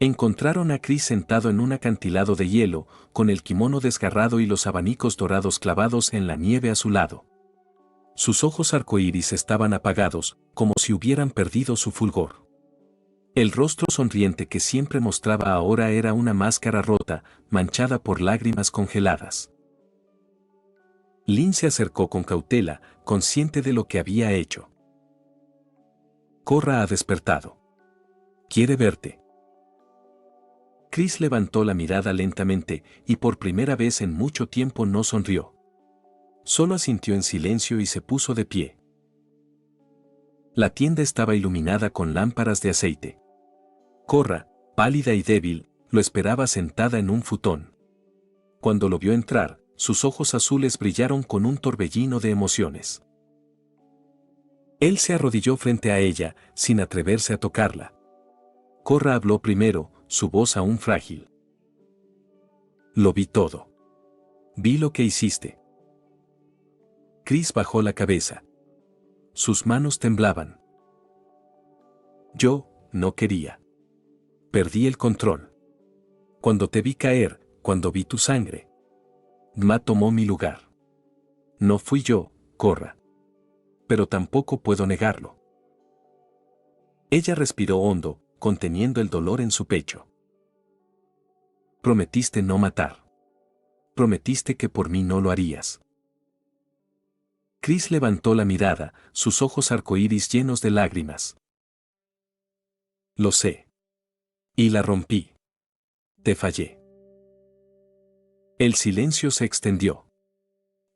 Speaker 1: Encontraron a Chris sentado en un acantilado de hielo, con el kimono desgarrado y los abanicos dorados clavados en la nieve a su lado. Sus ojos arcoíris estaban apagados, como si hubieran perdido su fulgor. El rostro sonriente que siempre mostraba ahora era una máscara rota, manchada por lágrimas congeladas. Lin se acercó con cautela, consciente de lo que había hecho. Korra ha despertado. Quiere verte. Chris levantó la mirada lentamente, y por primera vez en mucho tiempo no sonrió. Solo asintió en silencio y se puso de pie. La tienda estaba iluminada con lámparas de aceite. Korra, pálida y débil, lo esperaba sentada en un futón. Cuando lo vio entrar, sus ojos azules brillaron con un torbellino de emociones. Él se arrodilló frente a ella, sin atreverse a tocarla. Korra habló primero, su voz aún frágil. Lo vi todo. Vi lo que hiciste. Chris bajó la cabeza. Sus manos temblaban. Yo, no quería. Perdí el control. Cuando te vi caer, cuando vi tu sangre. Ma tomó mi lugar. No fui yo, Korra. Pero tampoco puedo negarlo. Ella respiró hondo, conteniendo el dolor en su pecho. Prometiste no matar. Prometiste que por mí no lo harías. Chris levantó la mirada, sus ojos arcoíris llenos de lágrimas. Lo sé. Y la rompí. Te fallé. El silencio se extendió.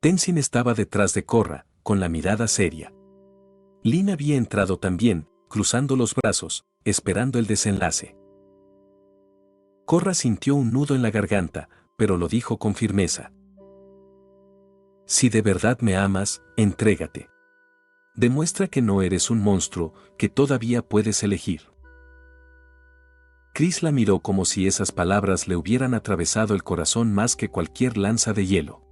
Speaker 1: Tenzin estaba detrás de Korra, con la mirada seria. Lin había entrado también, cruzando los brazos, esperando el desenlace. Korra sintió un nudo en la garganta, pero lo dijo con firmeza. Si de verdad me amas, entrégate. Demuestra que no eres un monstruo, que todavía puedes elegir. Chris la miró como si esas palabras le hubieran atravesado el corazón más que cualquier lanza de hielo.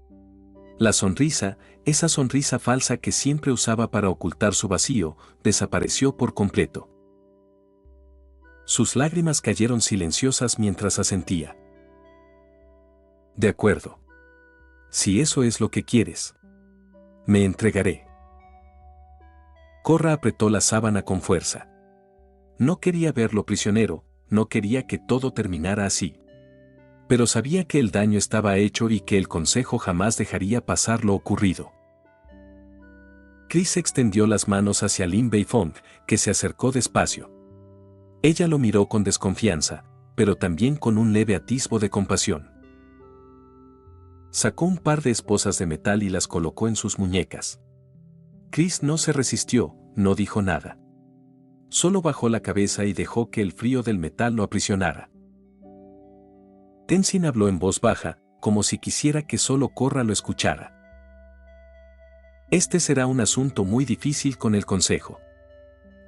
Speaker 1: La sonrisa, esa sonrisa falsa que siempre usaba para ocultar su vacío, desapareció por completo. Sus lágrimas cayeron silenciosas mientras asentía. De acuerdo. Si eso es lo que quieres. Me entregaré. Korra apretó la sábana con fuerza. No quería verlo prisionero, no quería que todo terminara así. Pero sabía que el daño estaba hecho y que el consejo jamás dejaría pasar lo ocurrido. Chris extendió las manos hacia Lin Beifong, que se acercó despacio. Ella lo miró con desconfianza, pero también con un leve atisbo de compasión. Sacó un par de esposas de metal y las colocó en sus muñecas. Chris no se resistió, no dijo nada. Solo bajó la cabeza y dejó que el frío del metal lo aprisionara. Tenzin habló en voz baja, como si quisiera que solo Korra lo escuchara. Este será un asunto muy difícil con el consejo.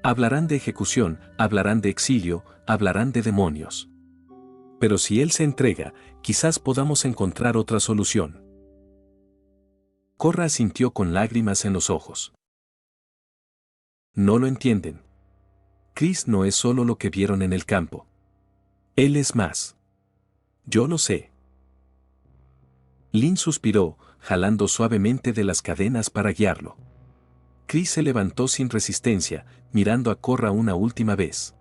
Speaker 1: Hablarán de ejecución, hablarán de exilio, hablarán de demonios. Pero si él se entrega, quizás podamos encontrar otra solución. Korra asintió con lágrimas en los ojos. No lo entienden. Chris no es solo lo que vieron en el campo. Él es más. Yo lo sé. Lin suspiró, jalando suavemente de las cadenas para guiarlo. Chris se levantó sin resistencia, mirando a Korra una última vez.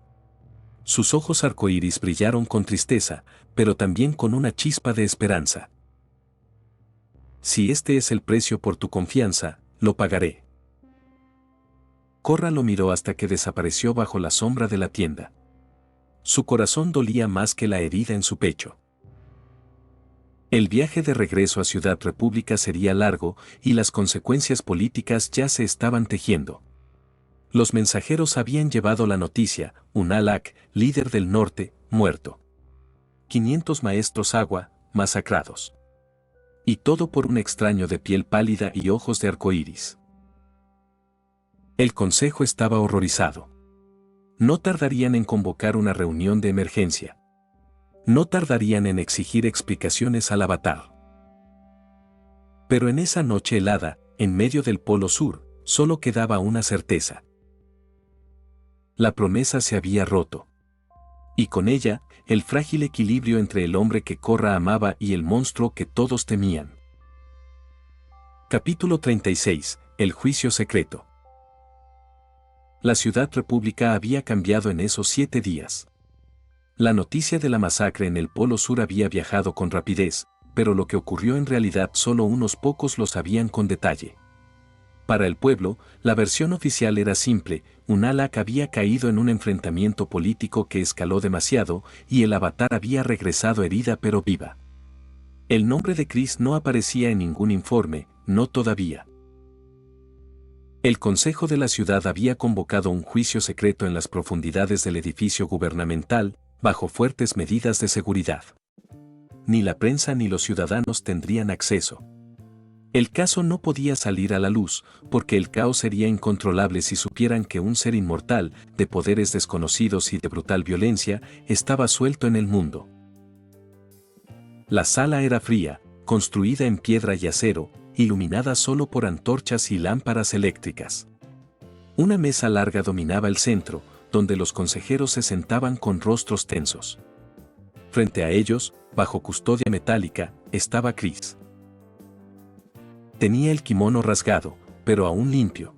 Speaker 1: Sus ojos arcoíris brillaron con tristeza, pero también con una chispa de esperanza. Si este es el precio por tu confianza, lo pagaré. Korra lo miró hasta que desapareció bajo la sombra de la tienda. Su corazón dolía más que la herida en su pecho. El viaje de regreso a Ciudad República sería largo y las consecuencias políticas ya se estaban tejiendo. Los mensajeros habían llevado la noticia: Unalaq, líder del norte, muerto. 500 maestros agua, masacrados. Y todo por un extraño de piel pálida y ojos de arcoíris. El consejo estaba horrorizado. No tardarían en convocar una reunión de emergencia. No tardarían en exigir explicaciones al avatar. Pero en esa noche helada, en medio del Polo Sur, solo quedaba una certeza. La promesa se había roto. Y con ella, el frágil equilibrio entre el hombre que Korra amaba y el monstruo que todos temían. Capítulo 36. El juicio secreto. La ciudad república había cambiado en esos 7 días. La noticia de la masacre en el Polo Sur había viajado con rapidez, pero lo que ocurrió en realidad solo unos pocos lo sabían con detalle. Para el pueblo, la versión oficial era simple: Unalaq había caído en un enfrentamiento político que escaló demasiado, y el avatar había regresado herida pero viva. El nombre de Chris no aparecía en ningún informe, no todavía. El Consejo de la ciudad había convocado un juicio secreto en las profundidades del edificio gubernamental, bajo fuertes medidas de seguridad. Ni la prensa ni los ciudadanos tendrían acceso. El caso no podía salir a la luz, porque el caos sería incontrolable si supieran que un ser inmortal, de poderes desconocidos y de brutal violencia, estaba suelto en el mundo. La sala era fría, construida en piedra y acero, iluminada solo por antorchas y lámparas eléctricas. Una mesa larga dominaba el centro, donde los consejeros se sentaban con rostros tensos. Frente a ellos, bajo custodia metálica, estaba Chris. Tenía el kimono rasgado, pero aún limpio.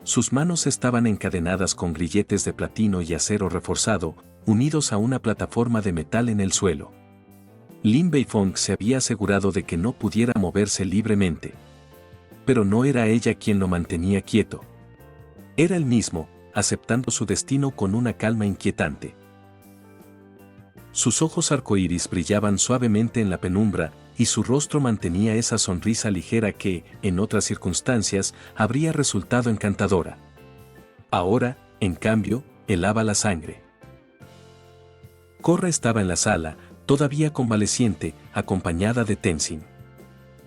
Speaker 1: Sus manos estaban encadenadas con grilletes de platino y acero reforzado, unidos a una plataforma de metal en el suelo. Lin Beifong se había asegurado de que no pudiera moverse libremente. Pero no era ella quien lo mantenía quieto. Era él mismo, aceptando su destino con una calma inquietante. Sus ojos arcoíris brillaban suavemente en la penumbra, y su rostro mantenía esa sonrisa ligera que, en otras circunstancias, habría resultado encantadora. Ahora, en cambio, helaba la sangre. Korra estaba en la sala, todavía convaleciente, acompañada de Tenzin.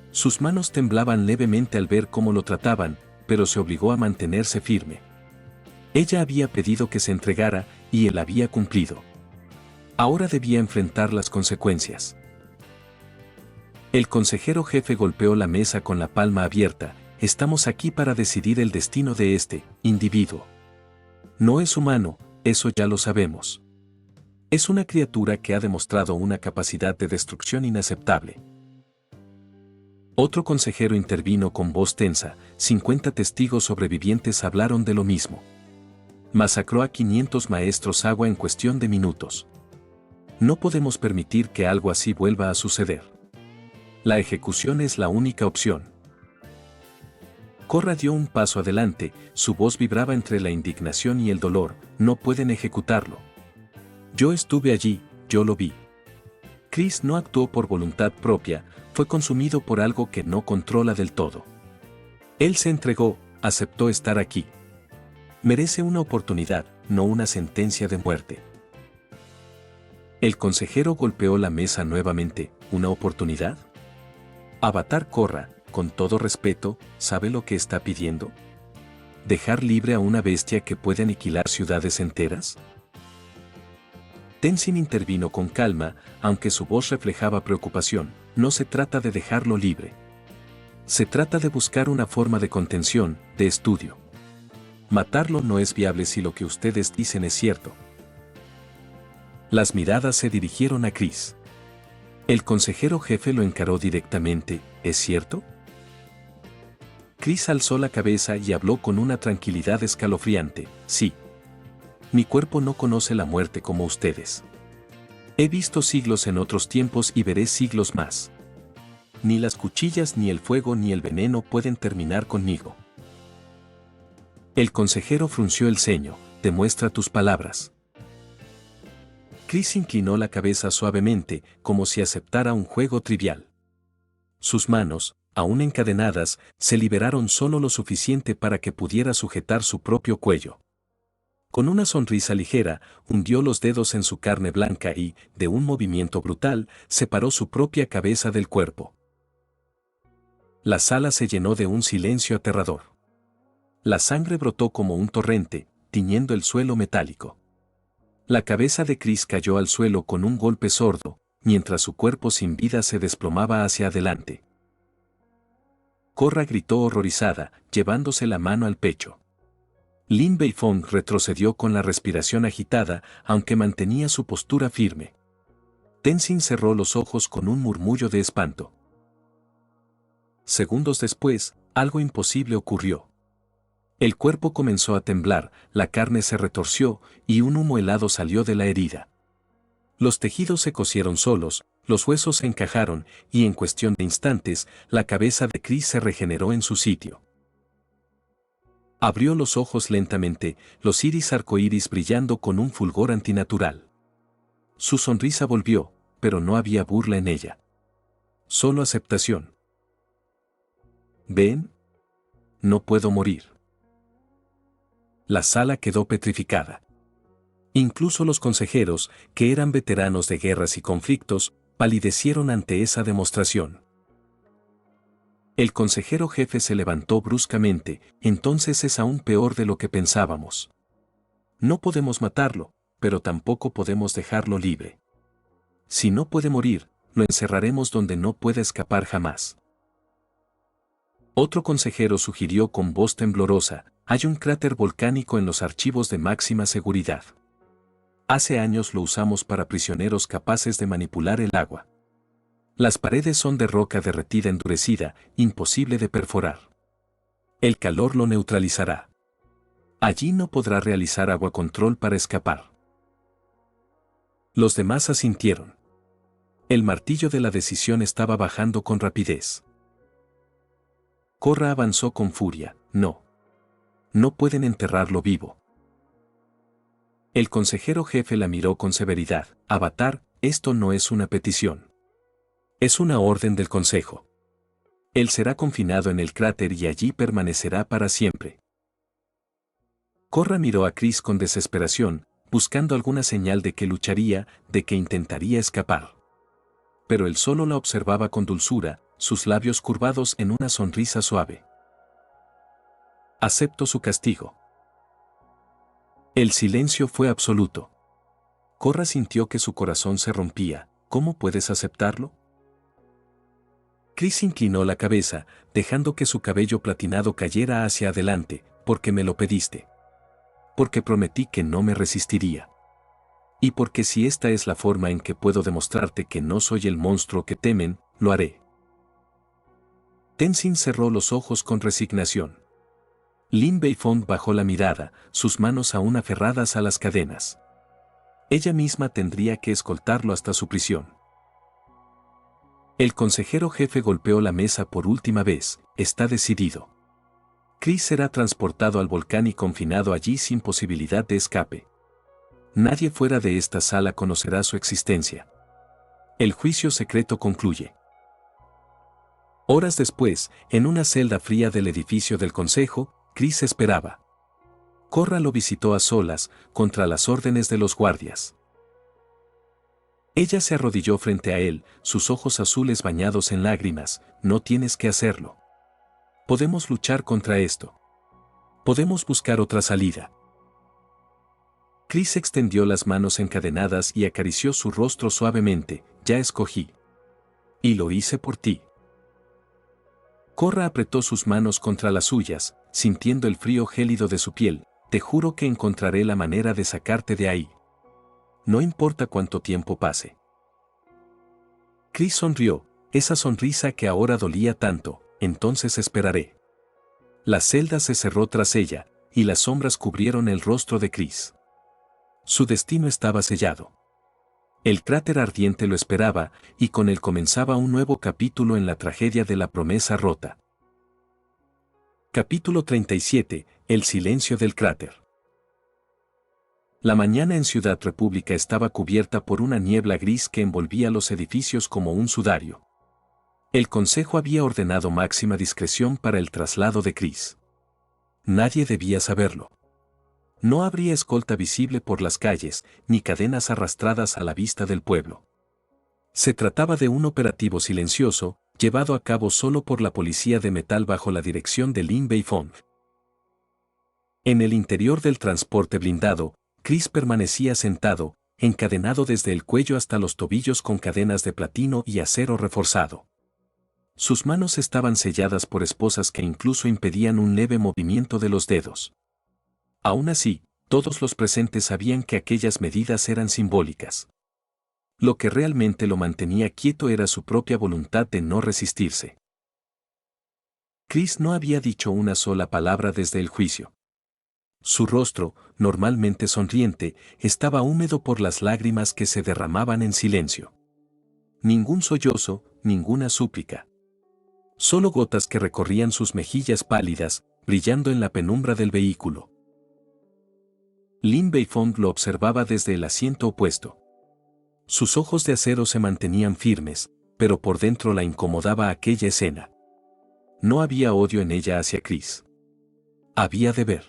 Speaker 1: Sus manos temblaban levemente al ver cómo lo trataban, pero se obligó a mantenerse firme. Ella había pedido que se entregara, y él había cumplido. Ahora debía enfrentar las consecuencias. El consejero jefe golpeó la mesa con la palma abierta: estamos aquí para decidir el destino de este individuo. No es humano, eso ya lo sabemos. Es una criatura que ha demostrado una capacidad de destrucción inaceptable. Otro consejero intervino con voz tensa: 50 testigos sobrevivientes hablaron de lo mismo. Masacró a 500 maestros agua en cuestión de minutos. No podemos permitir que algo así vuelva a suceder. La ejecución es la única opción. Korra dio un paso adelante, su voz vibraba entre la indignación y el dolor: no pueden ejecutarlo. Yo estuve allí, yo lo vi. Chris no actuó por voluntad propia, fue consumido por algo que no controla del todo. Él se entregó, aceptó estar aquí. Merece una oportunidad, no una sentencia de muerte. El consejero golpeó la mesa nuevamente: ¿una oportunidad? Avatar Korra, con todo respeto, ¿sabe lo que está pidiendo? ¿Dejar libre a una bestia que puede aniquilar ciudades enteras? Tenzin intervino con calma, aunque su voz reflejaba preocupación: no se trata de dejarlo libre. Se trata de buscar una forma de contención, de estudio. Matarlo no es viable si lo que ustedes dicen es cierto. Las miradas se dirigieron a Chris. El consejero jefe lo encaró directamente: ¿es cierto? Chris alzó la cabeza y habló con una tranquilidad escalofriante: sí. Mi cuerpo no conoce la muerte como ustedes. He visto siglos en otros tiempos y veré siglos más. Ni las cuchillas, ni el fuego, ni el veneno pueden terminar conmigo. El consejero frunció el ceño: demuestra tus palabras. Chris inclinó la cabeza suavemente, como si aceptara un juego trivial. Sus manos, aún encadenadas, se liberaron solo lo suficiente para que pudiera sujetar su propio cuello. Con una sonrisa ligera, hundió los dedos en su carne blanca y, de un movimiento brutal, separó su propia cabeza del cuerpo. La sala se llenó de un silencio aterrador. La sangre brotó como un torrente, tiñendo el suelo metálico. La cabeza de Chris cayó al suelo con un golpe sordo, mientras su cuerpo sin vida se desplomaba hacia adelante. Korra gritó horrorizada, llevándose la mano al pecho. Lin Beifong retrocedió con la respiración agitada, aunque mantenía su postura firme. Tenzin cerró los ojos con un murmullo de espanto. Segundos después, algo imposible ocurrió. El cuerpo comenzó a temblar, la carne se retorció y un humo helado salió de la herida. Los tejidos se cosieron solos, los huesos se encajaron y en cuestión de instantes, la cabeza de Chris se regeneró en su sitio. Abrió los ojos lentamente, los iris arcoíris brillando con un fulgor antinatural. Su sonrisa volvió, pero no había burla en ella. Solo aceptación. ¿Ven? No puedo morir. La sala quedó petrificada. Incluso los consejeros, que eran veteranos de guerras y conflictos, palidecieron ante esa demostración. El consejero jefe se levantó bruscamente, entonces es aún peor de lo que pensábamos. No podemos matarlo, pero tampoco podemos dejarlo libre. Si no puede morir, lo encerraremos donde no pueda escapar jamás. Otro consejero sugirió con voz temblorosa, hay un cráter volcánico en los archivos de máxima seguridad. Hace años lo usamos para prisioneros capaces de manipular el agua. Las paredes son de roca derretida endurecida, imposible de perforar. El calor lo neutralizará. Allí no podrá realizar agua control para escapar. Los demás asintieron. El martillo de la decisión estaba bajando con rapidez. Korra avanzó con furia, no. No pueden enterrarlo vivo. El consejero jefe la miró con severidad, Avatar, esto no es una petición. Es una orden del consejo. Él será confinado en el cráter y allí permanecerá para siempre. Korra miró a Chris con desesperación, buscando alguna señal de que lucharía, de que intentaría escapar. Pero él solo la observaba con dulzura, sus labios curvados en una sonrisa suave. Acepto su castigo. El silencio fue absoluto. Korra sintió que su corazón se rompía. ¿Cómo puedes aceptarlo? Chris inclinó la cabeza, dejando que su cabello platinado cayera hacia adelante, porque me lo pediste. Porque prometí que no me resistiría. Y porque si esta es la forma en que puedo demostrarte que no soy el monstruo que temen, lo haré. Tenzin cerró los ojos con resignación. Lin Beifong bajó la mirada, sus manos aún aferradas a las cadenas. Ella misma tendría que escoltarlo hasta su prisión. El consejero jefe golpeó la mesa por última vez, está decidido. Chris será transportado al volcán y confinado allí sin posibilidad de escape. Nadie fuera de esta sala conocerá su existencia. El juicio secreto concluye. Horas después, en una celda fría del edificio del consejo, Chris esperaba. Korra lo visitó a solas, contra las órdenes de los guardias. Ella se arrodilló frente a él, sus ojos azules bañados en lágrimas, no tienes que hacerlo. Podemos luchar contra esto. Podemos buscar otra salida. Chris extendió las manos encadenadas y acarició su rostro suavemente, ya escogí. Y lo hice por ti. Korra apretó sus manos contra las suyas, sintiendo el frío gélido de su piel, te juro que encontraré la manera de sacarte de ahí. No importa cuánto tiempo pase. Chris sonrió, esa sonrisa que ahora dolía tanto, entonces esperaré. La celda se cerró tras ella, y las sombras cubrieron el rostro de Chris. Su destino estaba sellado. El cráter ardiente lo esperaba, y con él comenzaba un nuevo capítulo en la tragedia de la promesa rota. Capítulo 37, El silencio del cráter. La mañana en Ciudad República estaba cubierta por una niebla gris que envolvía los edificios como un sudario. El consejo había ordenado máxima discreción para el traslado de Chris. Nadie debía saberlo. No habría escolta visible por las calles, ni cadenas arrastradas a la vista del pueblo. Se trataba de un operativo silencioso, llevado a cabo solo por la policía de metal bajo la dirección de Lin Beifong. En el interior del transporte blindado, Chris permanecía sentado, encadenado desde el cuello hasta los tobillos con cadenas de platino y acero reforzado. Sus manos estaban selladas por esposas que incluso impedían un leve movimiento de los dedos. Aún así, todos los presentes sabían que aquellas medidas eran simbólicas. Lo que realmente lo mantenía quieto era su propia voluntad de no resistirse. Chris no había dicho una sola palabra desde el juicio. Su rostro, normalmente sonriente, estaba húmedo por las lágrimas que se derramaban en silencio. Ningún sollozo, ninguna súplica. Solo gotas que recorrían sus mejillas pálidas, brillando en la penumbra del vehículo. Lin Beifong lo observaba desde el asiento opuesto. Sus ojos de acero se mantenían firmes, pero por dentro la incomodaba aquella escena. No había odio en ella hacia Chris. Había deber.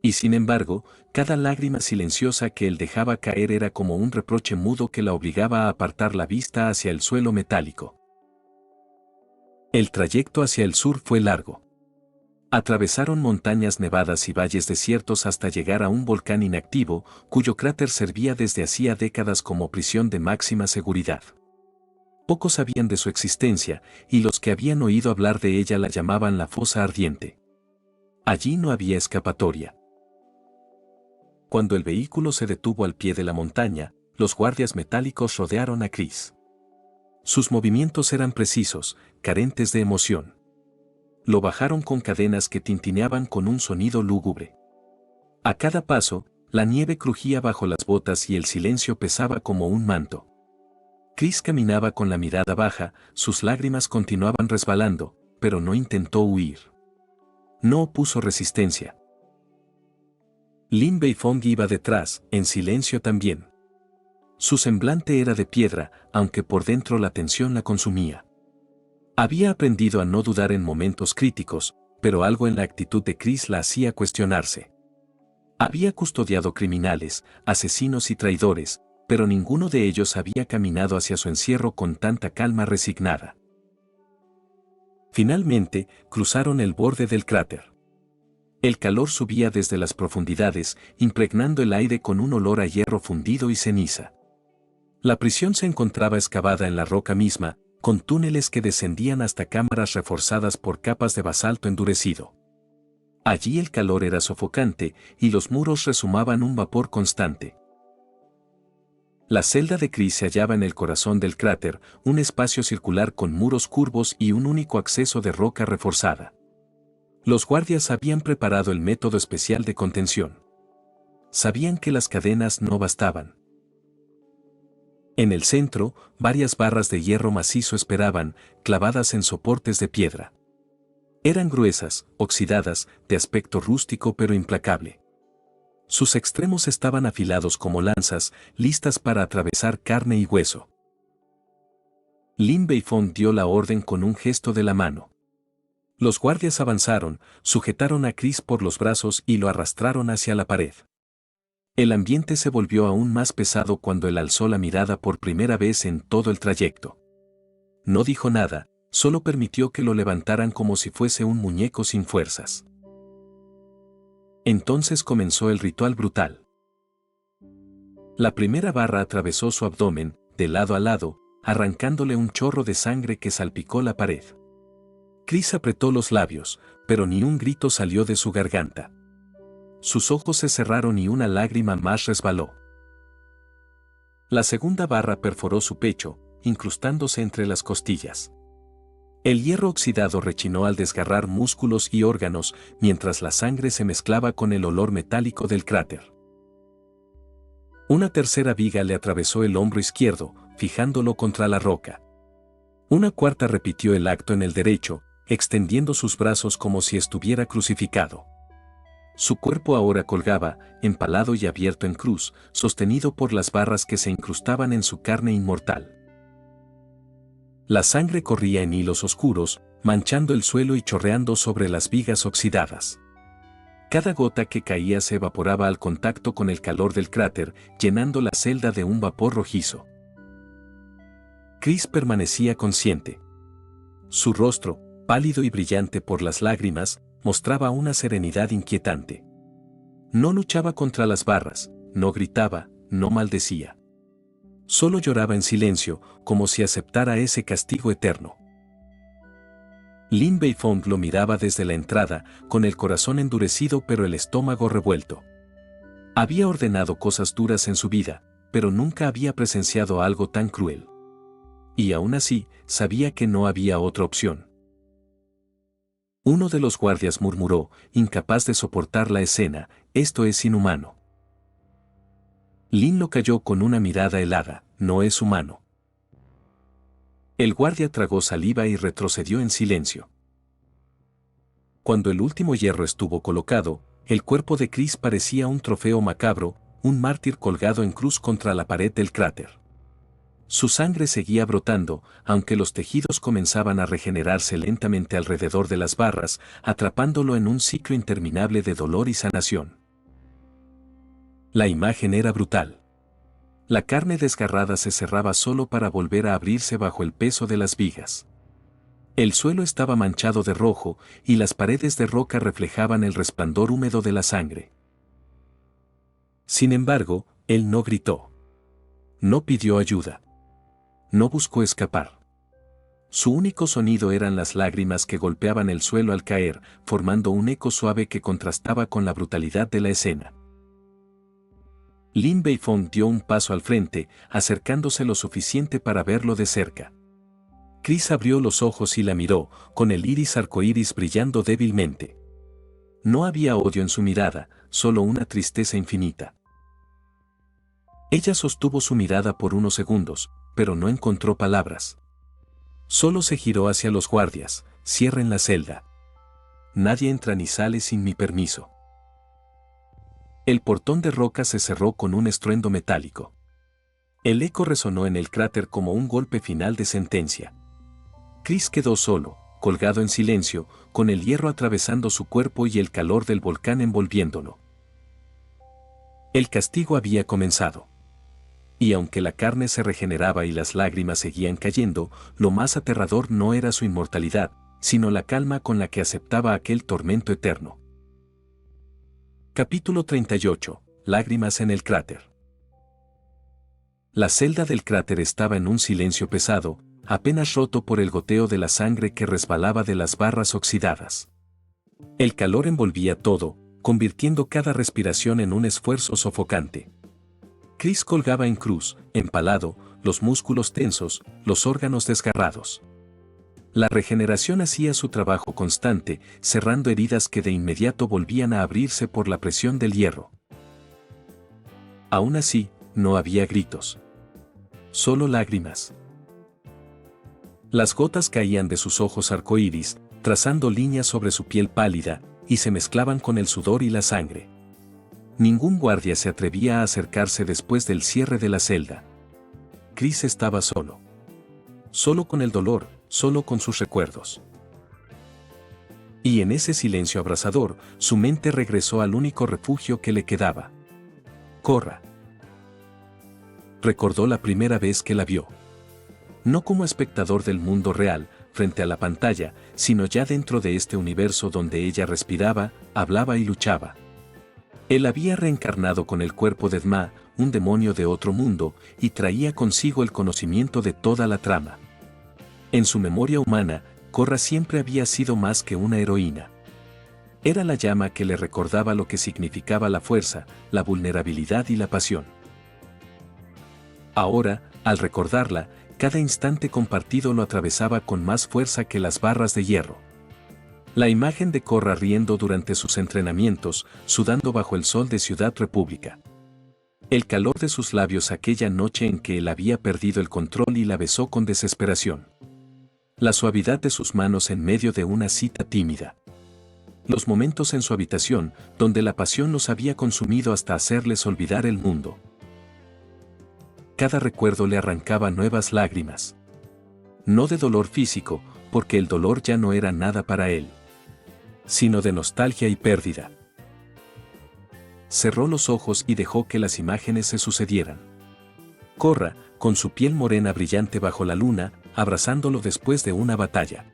Speaker 1: Y sin embargo, cada lágrima silenciosa que él dejaba caer era como un reproche mudo que la obligaba a apartar la vista hacia el suelo metálico. El trayecto hacia el sur fue largo. Atravesaron montañas nevadas y valles desiertos hasta llegar a un volcán inactivo, cuyo cráter servía desde hacía décadas como prisión de máxima seguridad. Pocos sabían de su existencia, y los que habían oído hablar de ella la llamaban la fosa ardiente. Allí no había escapatoria. Cuando el vehículo se detuvo al pie de la montaña, los guardias metálicos rodearon a Chris. Sus movimientos eran precisos, carentes de emoción. Lo bajaron con cadenas que tintineaban con un sonido lúgubre. A cada paso, la nieve crujía bajo las botas y el silencio pesaba como un manto. Chris caminaba con la mirada baja, sus lágrimas continuaban resbalando, pero no intentó huir. No opuso resistencia. Lin Beifong iba detrás, en silencio también. Su semblante era de piedra, aunque por dentro la tensión la consumía. Había aprendido a no dudar en momentos críticos, pero algo en la actitud de Chris la hacía cuestionarse. Había custodiado criminales, asesinos y traidores, pero ninguno de ellos había caminado hacia su encierro con tanta calma resignada. Finalmente, cruzaron el borde del cráter. El calor subía desde las profundidades, impregnando el aire con un olor a hierro fundido y ceniza. La prisión se encontraba excavada en la roca misma, con túneles que descendían hasta cámaras reforzadas por capas de basalto endurecido. Allí el calor era sofocante, y los muros resumaban un vapor constante. La celda de Chris se hallaba en el corazón del cráter, un espacio circular con muros curvos y un único acceso de roca reforzada. Los guardias habían preparado el método especial de contención. Sabían que las cadenas no bastaban. En el centro, varias barras de hierro macizo esperaban, clavadas en soportes de piedra. Eran gruesas, oxidadas, de aspecto rústico pero implacable. Sus extremos estaban afilados como lanzas, listas para atravesar carne y hueso. Lin Beifong dio la orden con un gesto de la mano. Los guardias avanzaron, sujetaron a Chris por los brazos y lo arrastraron hacia la pared. El ambiente se volvió aún más pesado cuando él alzó la mirada por primera vez en todo el trayecto. No dijo nada, solo permitió que lo levantaran como si fuese un muñeco sin fuerzas. Entonces comenzó el ritual brutal. La primera barra atravesó su abdomen, de lado a lado, arrancándole un chorro de sangre que salpicó la pared. Chris apretó los labios, pero ni un grito salió de su garganta. Sus ojos se cerraron y una lágrima más resbaló. La segunda barra perforó su pecho, incrustándose entre las costillas. El hierro oxidado rechinó al desgarrar músculos y órganos, mientras la sangre se mezclaba con el olor metálico del cráter. Una tercera viga le atravesó el hombro izquierdo, fijándolo contra la roca. Una cuarta repitió el acto en el derecho, extendiendo sus brazos como si estuviera crucificado. Su cuerpo ahora colgaba, empalado y abierto en cruz, sostenido por las barras que se incrustaban en su carne inmortal. La sangre corría en hilos oscuros, manchando el suelo y chorreando sobre las vigas oxidadas. Cada gota que caía se evaporaba al contacto con el calor del cráter, llenando la celda de un vapor rojizo. Chris permanecía consciente. Su rostro, pálido y brillante por las lágrimas, mostraba una serenidad inquietante. No luchaba contra las barras, no gritaba, no maldecía. Solo lloraba en silencio, como si aceptara ese castigo eterno. Lin Beifong lo miraba desde la entrada, con el corazón endurecido pero el estómago revuelto. Había ordenado cosas duras en su vida, pero nunca había presenciado algo tan cruel. Y aún así, sabía que no había otra opción. Uno de los guardias murmuró, incapaz de soportar la escena: «Esto es inhumano». Lin lo calló con una mirada helada: «No es humano». El guardia tragó saliva y retrocedió en silencio. Cuando el último hierro estuvo colocado, el cuerpo de Chris parecía un trofeo macabro, un mártir colgado en cruz contra la pared del cráter. Su sangre seguía brotando, aunque los tejidos comenzaban a regenerarse lentamente alrededor de las barras, atrapándolo en un ciclo interminable de dolor y sanación. La imagen era brutal. La carne desgarrada se cerraba solo para volver a abrirse bajo el peso de las vigas. El suelo estaba manchado de rojo, y las paredes de roca reflejaban el resplandor húmedo de la sangre. Sin embargo, él no gritó. No pidió ayuda. No buscó escapar. Su único sonido eran las lágrimas que golpeaban el suelo al caer, formando un eco suave que contrastaba con la brutalidad de la escena. Lin Beifong dio un paso al frente, acercándose lo suficiente para verlo de cerca. Chris abrió los ojos y la miró, con el iris arcoíris brillando débilmente. No había odio en su mirada, solo una tristeza infinita. Ella sostuvo su mirada por unos segundos, pero no encontró palabras. Solo se giró hacia los guardias: «Cierren la celda. Nadie entra ni sale sin mi permiso». El portón de roca se cerró con un estruendo metálico. El eco resonó en el cráter como un golpe final de sentencia. Chris quedó solo, colgado en silencio, con el hierro atravesando su cuerpo y el calor del volcán envolviéndolo. El castigo había comenzado. Y aunque la carne se regeneraba y las lágrimas seguían cayendo, lo más aterrador no era su inmortalidad, sino la calma con la que aceptaba aquel tormento eterno. Capítulo 38. Lágrimas en el cráter. La celda del cráter estaba en un silencio pesado, apenas roto por el goteo de la sangre que resbalaba de las barras oxidadas. El calor envolvía todo, convirtiendo cada respiración en un esfuerzo sofocante. Chris colgaba en cruz, empalado, los músculos tensos, los órganos desgarrados. La regeneración hacía su trabajo constante, cerrando heridas que de inmediato volvían a abrirse por la presión del hierro. Aún así, no había gritos. Solo lágrimas. Las gotas caían de sus ojos arcoíris, trazando líneas sobre su piel pálida, y se mezclaban con el sudor y la sangre. Ningún guardia se atrevía a acercarse después del cierre de la celda. Chris estaba solo. Solo con el dolor, solo con sus recuerdos. Y en ese silencio abrasador, su mente regresó al único refugio que le quedaba. Korra. Recordó la primera vez que la vio. No como espectador del mundo real, frente a la pantalla, sino ya dentro de este universo donde ella respiraba, hablaba y luchaba. Él había reencarnado con el cuerpo de Dma, un demonio de otro mundo, y traía consigo el conocimiento de toda la trama. En su memoria humana, Korra siempre había sido más que una heroína. Era la llama que le recordaba lo que significaba la fuerza, la vulnerabilidad y la pasión. Ahora, al recordarla, cada instante compartido lo atravesaba con más fuerza que las barras de hierro. La imagen de Korra riendo durante sus entrenamientos, sudando bajo el sol de Ciudad República. El calor de sus labios aquella noche en que él había perdido el control y la besó con desesperación. La suavidad de sus manos en medio de una cita tímida. Los momentos en su habitación, donde la pasión los había consumido hasta hacerles olvidar el mundo. Cada recuerdo le arrancaba nuevas lágrimas. no de dolor físico, porque el dolor ya no era nada para él, sino de nostalgia y pérdida. Cerró los ojos y dejó que las imágenes se sucedieran. Korra, con su piel morena brillante bajo la luna, abrazándolo después de una batalla.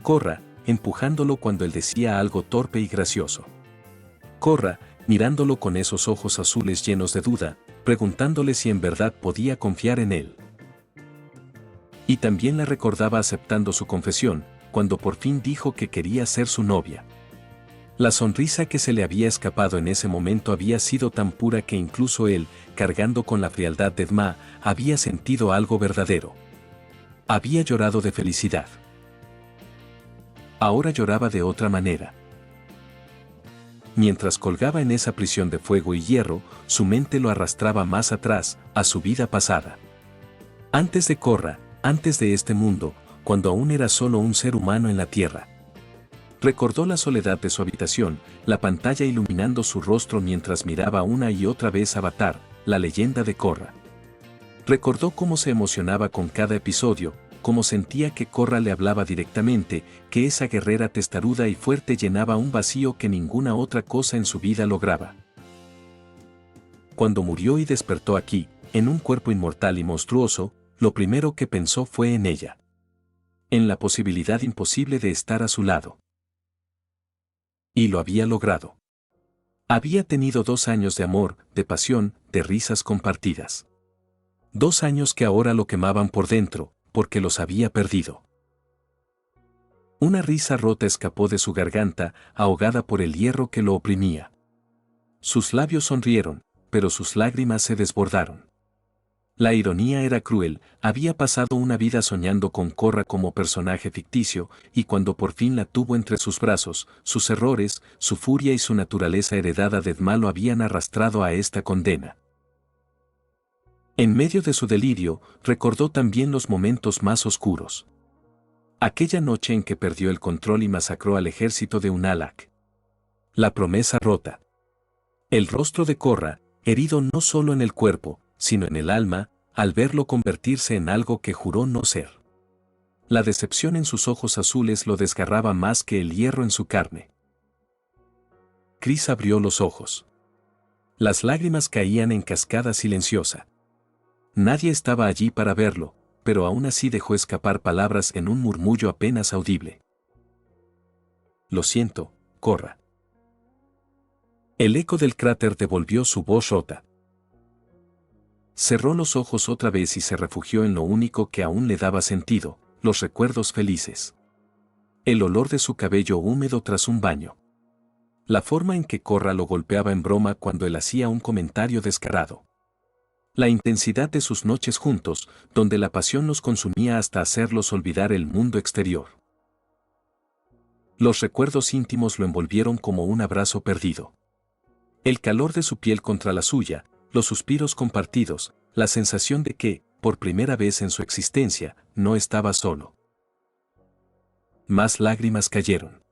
Speaker 1: Korra, empujándolo cuando él decía algo torpe y gracioso. Korra, mirándolo con esos ojos azules llenos de duda, preguntándole si en verdad podía confiar en él. Y también la recordaba aceptando su confesión, cuando por fin dijo que quería ser su novia. La sonrisa que se le había escapado en ese momento había sido tan pura que incluso él, cargando con la frialdad de Dma, había sentido algo verdadero. Había llorado de felicidad. Ahora lloraba de otra manera. Mientras colgaba en esa prisión de fuego y hierro, su mente lo arrastraba más atrás, a su vida pasada. Antes de Korra, antes de este mundo, cuando aún era solo un ser humano en la tierra. Recordó la soledad de su habitación, la pantalla iluminando su rostro mientras miraba una y otra vez Avatar, la leyenda de Korra. Recordó cómo se emocionaba con cada episodio, cómo sentía que Korra le hablaba directamente, que esa guerrera testaruda y fuerte llenaba un vacío que ninguna otra cosa en su vida lograba. Cuando murió y despertó aquí, en un cuerpo inmortal y monstruoso, lo primero que pensó fue en ella. En la posibilidad imposible de estar a su lado. Y lo había logrado. Había tenido 2 años de amor, de pasión, de risas compartidas. 2 años que ahora lo quemaban por dentro, porque los había perdido. Una risa rota escapó de su garganta, ahogada por el hierro que lo oprimía. Sus labios sonrieron, pero sus lágrimas se desbordaron. La ironía era cruel, había pasado una vida soñando con Korra como personaje ficticio, y cuando por fin la tuvo entre sus brazos, sus errores, su furia y su naturaleza heredada de Dma lo habían arrastrado a esta condena. En medio de su delirio, recordó también los momentos más oscuros. Aquella noche en que perdió el control y masacró al ejército de Unalaq. La promesa rota. El rostro de Korra, herido no solo en el cuerpo, sino en el alma, al verlo convertirse en algo que juró no ser. La decepción en sus ojos azules lo desgarraba más que el hierro en su carne. Chris abrió los ojos. Las lágrimas caían en cascada silenciosa. Nadie estaba allí para verlo, pero aún así dejó escapar palabras en un murmullo apenas audible. Lo siento, Korra. El eco del cráter devolvió su voz rota. Cerró los ojos otra vez y se refugió en lo único que aún le daba sentido, los recuerdos felices. El olor de su cabello húmedo tras un baño. La forma en que Korra lo golpeaba en broma cuando él hacía un comentario descarado. La intensidad de sus noches juntos, donde la pasión los consumía hasta hacerlos olvidar el mundo exterior. Los recuerdos íntimos lo envolvieron como un abrazo perdido. El calor de su piel contra la suya, los suspiros compartidos, la sensación de que, por primera vez en su existencia, no estaba solo. Más lágrimas cayeron.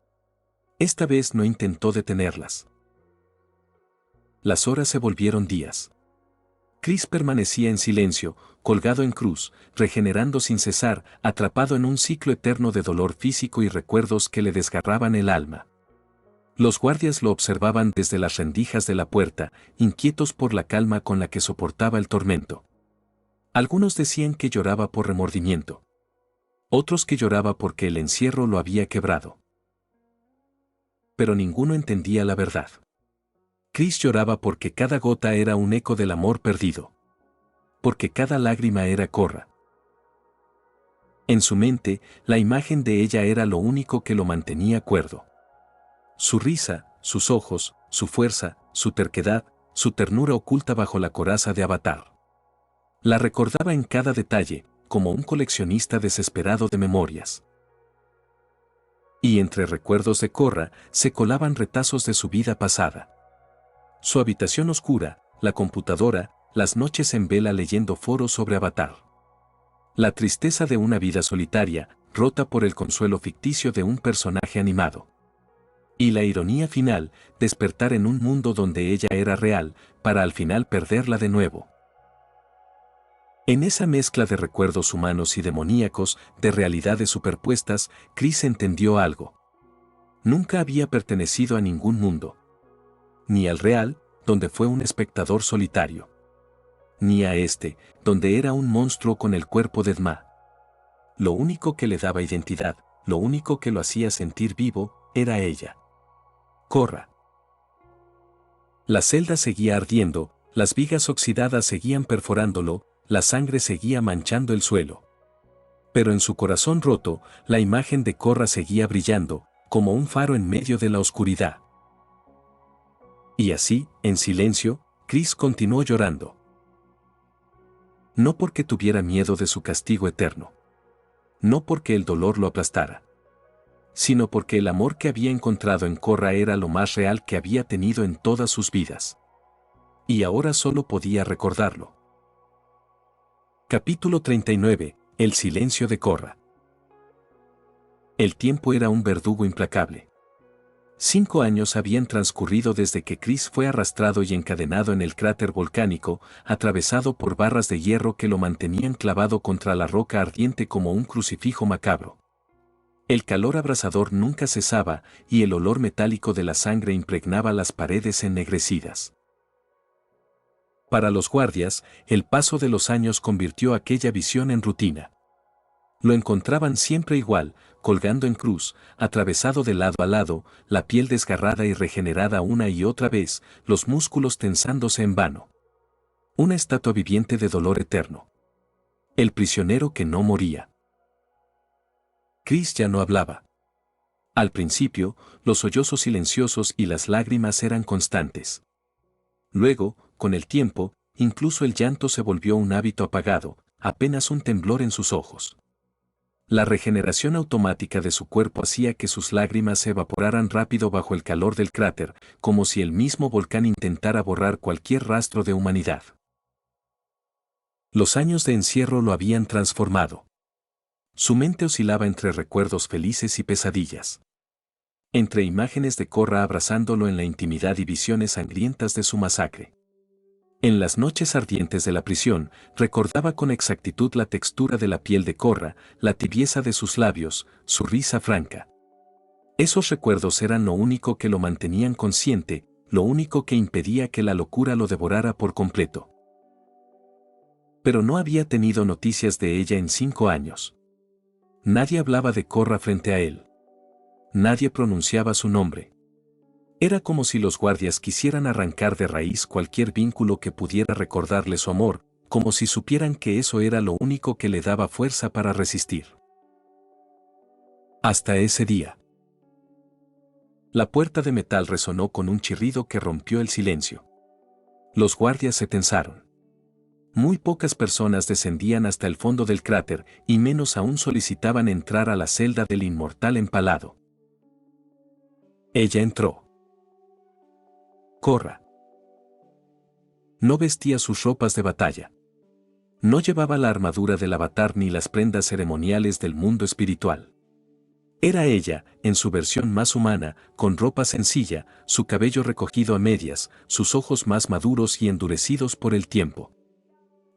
Speaker 1: Esta vez no intentó detenerlas. Las horas se volvieron días. Chris permanecía en silencio, colgado en cruz, regenerando sin cesar, atrapado en un ciclo eterno de dolor físico y recuerdos que le desgarraban el alma. Los guardias lo observaban desde las rendijas de la puerta, inquietos por la calma con la que soportaba el tormento. Algunos decían que lloraba por remordimiento. Otros que lloraba porque el encierro lo había quebrado. Pero ninguno entendía la verdad. Chris lloraba porque cada gota era un eco del amor perdido. Porque cada lágrima era Korra. En su mente, la imagen de ella era lo único que lo mantenía cuerdo. Su risa, sus ojos, su fuerza, su terquedad, su ternura oculta bajo la coraza de Avatar. La recordaba en cada detalle, como un coleccionista desesperado de memorias. Y entre recuerdos de Korra, se colaban retazos de su vida pasada. Su habitación oscura, la computadora, las noches en vela leyendo foros sobre Avatar. La tristeza de una vida solitaria, rota por el consuelo ficticio de un personaje animado. Y la ironía final, despertar en un mundo donde ella era real, para al final perderla de nuevo. En esa mezcla de recuerdos humanos y demoníacos, de realidades superpuestas, Chris entendió algo. Nunca había pertenecido a ningún mundo. Ni al real, donde fue un espectador solitario. Ni a este, donde era un monstruo con el cuerpo de Dma. Lo único que le daba identidad, lo único que lo hacía sentir vivo, era ella. Korra. La celda seguía ardiendo, las vigas oxidadas seguían perforándolo, la sangre seguía manchando el suelo. Pero en su corazón roto, la imagen de Korra seguía brillando, como un faro en medio de la oscuridad. Y así, en silencio, Chris continuó llorando. No porque tuviera miedo de su castigo eterno. No porque el dolor lo aplastara. Sino porque el amor que había encontrado en Korra era lo más real que había tenido en todas sus vidas. Y ahora solo podía recordarlo. Capítulo 39. El silencio de Korra. El tiempo era un verdugo implacable. 5 años habían transcurrido desde que Chris fue arrastrado y encadenado en el cráter volcánico, atravesado por barras de hierro que lo mantenían clavado contra la roca ardiente como un crucifijo macabro. El calor abrasador nunca cesaba y el olor metálico de la sangre impregnaba las paredes ennegrecidas. Para los guardias, el paso de los años convirtió aquella visión en rutina. Lo encontraban siempre igual, colgando en cruz, atravesado de lado a lado, la piel desgarrada y regenerada una y otra vez, los músculos tensándose en vano. Una estatua viviente de dolor eterno. El prisionero que no moría. Chris ya no hablaba. Al principio, los sollozos silenciosos y las lágrimas eran constantes. Luego, con el tiempo, incluso el llanto se volvió un hábito apagado, apenas un temblor en sus ojos. La regeneración automática de su cuerpo hacía que sus lágrimas se evaporaran rápido bajo el calor del cráter, como si el mismo volcán intentara borrar cualquier rastro de humanidad. Los años de encierro lo habían transformado. Su mente oscilaba entre recuerdos felices y pesadillas. Entre imágenes de Korra abrazándolo en la intimidad y visiones sangrientas de su masacre. En las noches ardientes de la prisión, recordaba con exactitud la textura de la piel de Korra, la tibieza de sus labios, su risa franca. Esos recuerdos eran lo único que lo mantenían consciente, lo único que impedía que la locura lo devorara por completo. Pero no había tenido noticias de ella en 5 años. Nadie hablaba de Korra frente a él. Nadie pronunciaba su nombre. Era como si los guardias quisieran arrancar de raíz cualquier vínculo que pudiera recordarle su amor, como si supieran que eso era lo único que le daba fuerza para resistir. Hasta ese día. La puerta de metal resonó con un chirrido que rompió el silencio. Los guardias se tensaron. Muy pocas personas descendían hasta el fondo del cráter, y menos aún solicitaban entrar a la celda del inmortal empalado. Ella entró. Korra. No vestía sus ropas de batalla. No llevaba la armadura del avatar ni las prendas ceremoniales del mundo espiritual. Era ella, en su versión más humana, con ropa sencilla, su cabello recogido a medias, sus ojos más maduros y endurecidos por el tiempo.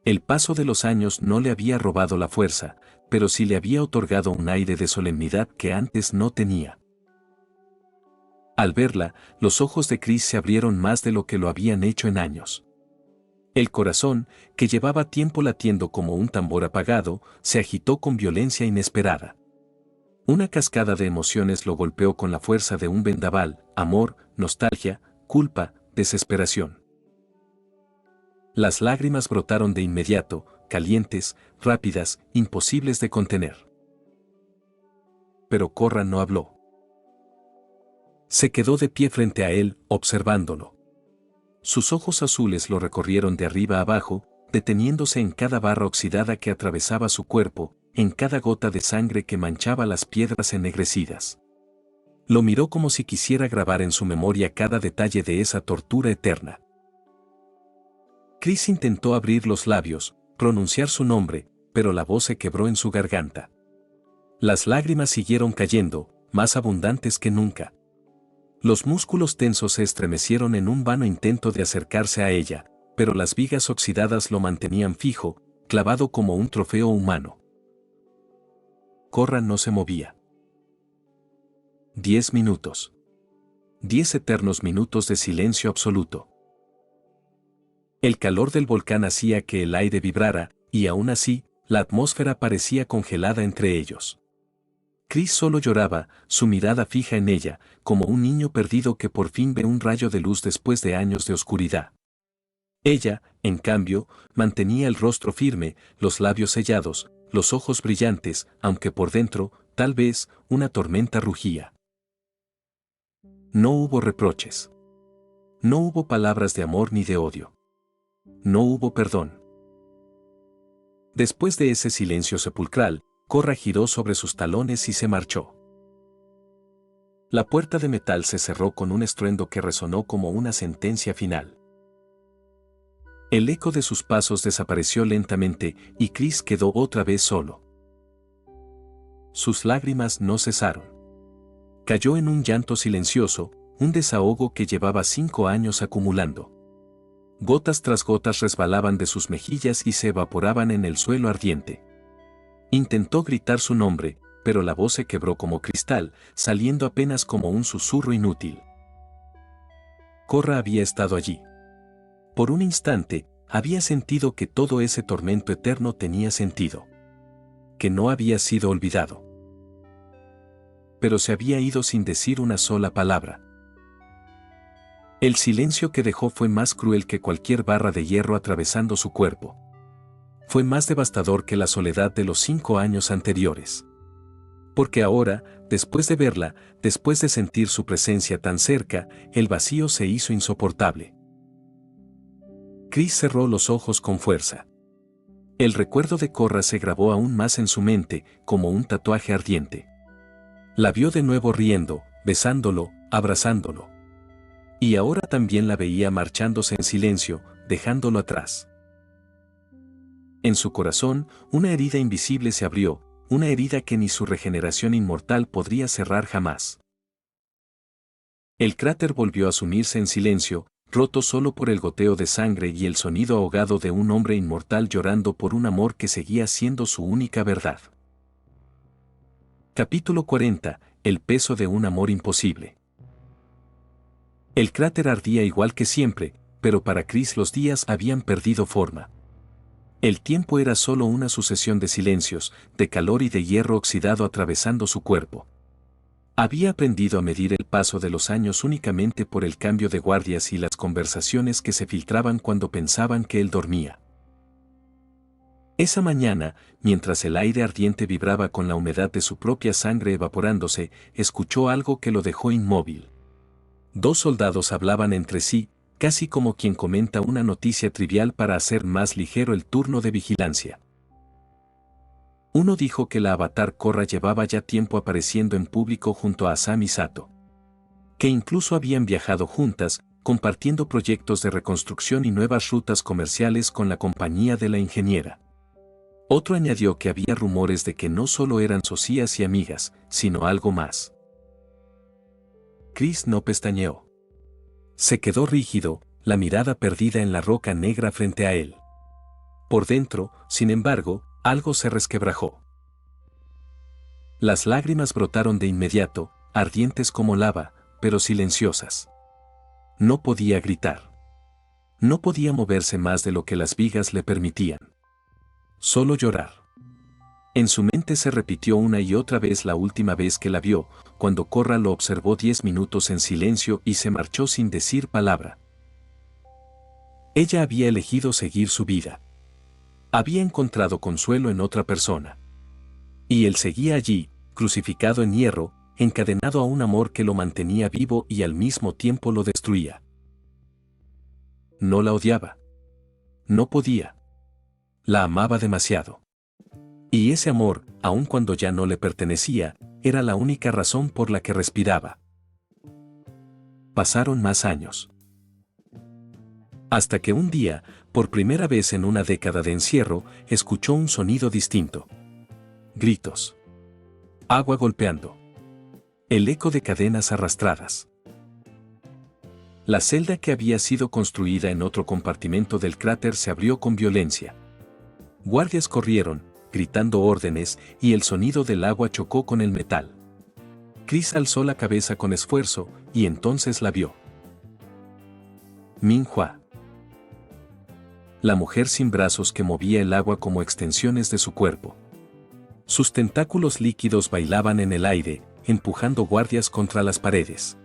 Speaker 1: El paso de los años no le había robado la fuerza, pero sí le había otorgado un aire de solemnidad que antes no tenía. Al verla, los ojos de Chris se abrieron más de lo que lo habían hecho en años. El corazón, que llevaba tiempo latiendo como un tambor apagado, se agitó con violencia inesperada. Una cascada de emociones lo golpeó con la fuerza de un vendaval: amor, nostalgia, culpa, desesperación. Las lágrimas brotaron de inmediato, calientes, rápidas, imposibles de contener. Pero Korra no habló. Se quedó de pie frente a él, observándolo. Sus ojos azules lo recorrieron de arriba a abajo, deteniéndose en cada barra oxidada que atravesaba su cuerpo, en cada gota de sangre que manchaba las piedras ennegrecidas. Lo miró como si quisiera grabar en su memoria cada detalle de esa tortura eterna. Chris intentó abrir los labios, pronunciar su nombre, pero la voz se quebró en su garganta. Las lágrimas siguieron cayendo, más abundantes que nunca. Los músculos tensos se estremecieron en un vano intento de acercarse a ella, pero las vigas oxidadas lo mantenían fijo, clavado como un trofeo humano. Korra no se movía. 10 minutos. 10 eternos minutos de silencio absoluto. El calor del volcán hacía que el aire vibrara, y aún así, la atmósfera parecía congelada entre ellos. Chris solo lloraba, su mirada fija en ella, como un niño perdido que por fin ve un rayo de luz después de años de oscuridad. Ella, en cambio, mantenía el rostro firme, los labios sellados, los ojos brillantes, aunque por dentro, tal vez, una tormenta rugía. No hubo reproches. No hubo palabras de amor ni de odio. No hubo perdón. Después de ese silencio sepulcral, Korra giró sobre sus talones y se marchó. La puerta de metal se cerró con un estruendo que resonó como una sentencia final. El eco de sus pasos desapareció lentamente y Chris quedó otra vez solo. Sus lágrimas no cesaron. Cayó en un llanto silencioso, un desahogo que llevaba 5 años acumulando. Gotas tras gotas resbalaban de sus mejillas y se evaporaban en el suelo ardiente. Intentó gritar su nombre, pero la voz se quebró como cristal, saliendo apenas como un susurro inútil. Korra había estado allí. Por un instante, había sentido que todo ese tormento eterno tenía sentido. Que no había sido olvidado. Pero se había ido sin decir una sola palabra. El silencio que dejó fue más cruel que cualquier barra de hierro atravesando su cuerpo. Fue más devastador que la soledad de los 5 años anteriores. Porque ahora, después de verla, después de sentir su presencia tan cerca, el vacío se hizo insoportable. Chris cerró los ojos con fuerza. El recuerdo de Korra se grabó aún más en su mente, como un tatuaje ardiente. La vio de nuevo riendo, besándolo, abrazándolo. Y ahora también la veía marchándose en silencio, dejándolo atrás. En su corazón, una herida invisible se abrió, una herida que ni su regeneración inmortal podría cerrar jamás. El cráter volvió a sumirse en silencio, roto solo por el goteo de sangre y el sonido ahogado de un hombre inmortal llorando por un amor que seguía siendo su única verdad. Capítulo 40. El peso de un amor imposible. El cráter ardía igual que siempre, pero para Chris los días habían perdido forma. El tiempo era solo una sucesión de silencios, de calor y de hierro oxidado atravesando su cuerpo. Había aprendido a medir el paso de los años únicamente por el cambio de guardias y las conversaciones que se filtraban cuando pensaban que él dormía. Esa mañana, mientras el aire ardiente vibraba con la humedad de su propia sangre evaporándose, escuchó algo que lo dejó inmóvil. 2 soldados hablaban entre sí, casi como quien comenta una noticia trivial para hacer más ligero el turno de vigilancia. Uno dijo que la avatar Korra llevaba ya tiempo apareciendo en público junto a Asami Sato. Que incluso habían viajado juntas, compartiendo proyectos de reconstrucción y nuevas rutas comerciales con la compañía de la ingeniera. Otro añadió que había rumores de que no solo eran socias y amigas, sino algo más. Chris no pestañeó. Se quedó rígido, la mirada perdida en la roca negra frente a él. Por dentro, sin embargo, algo se resquebrajó. Las lágrimas brotaron de inmediato, ardientes como lava, pero silenciosas. No podía gritar. No podía moverse más de lo que las vigas le permitían. Solo llorar. En su mente se repitió una y otra vez la última vez que la vio, cuando Korra lo observó 10 minutos en silencio y se marchó sin decir palabra. Ella había elegido seguir su vida. Había encontrado consuelo en otra persona. Y él seguía allí, crucificado en hierro, encadenado a un amor que lo mantenía vivo y al mismo tiempo lo destruía. No la odiaba. No podía. La amaba demasiado. Y ese amor, aun cuando ya no le pertenecía, era la única razón por la que respiraba. Pasaron más años. Hasta que un día, por primera vez en una década de encierro, escuchó un sonido distinto. Gritos. Agua golpeando. El eco de cadenas arrastradas. La celda que había sido construida en otro compartimento del cráter se abrió con violencia. Guardias corrieron, gritando órdenes, y el sonido del agua chocó con el metal. Chris alzó la cabeza con esfuerzo, y entonces la vio. Min-hwa. La mujer sin brazos que movía el agua como extensiones de su cuerpo. Sus tentáculos líquidos bailaban en el aire, empujando guardias contra las paredes.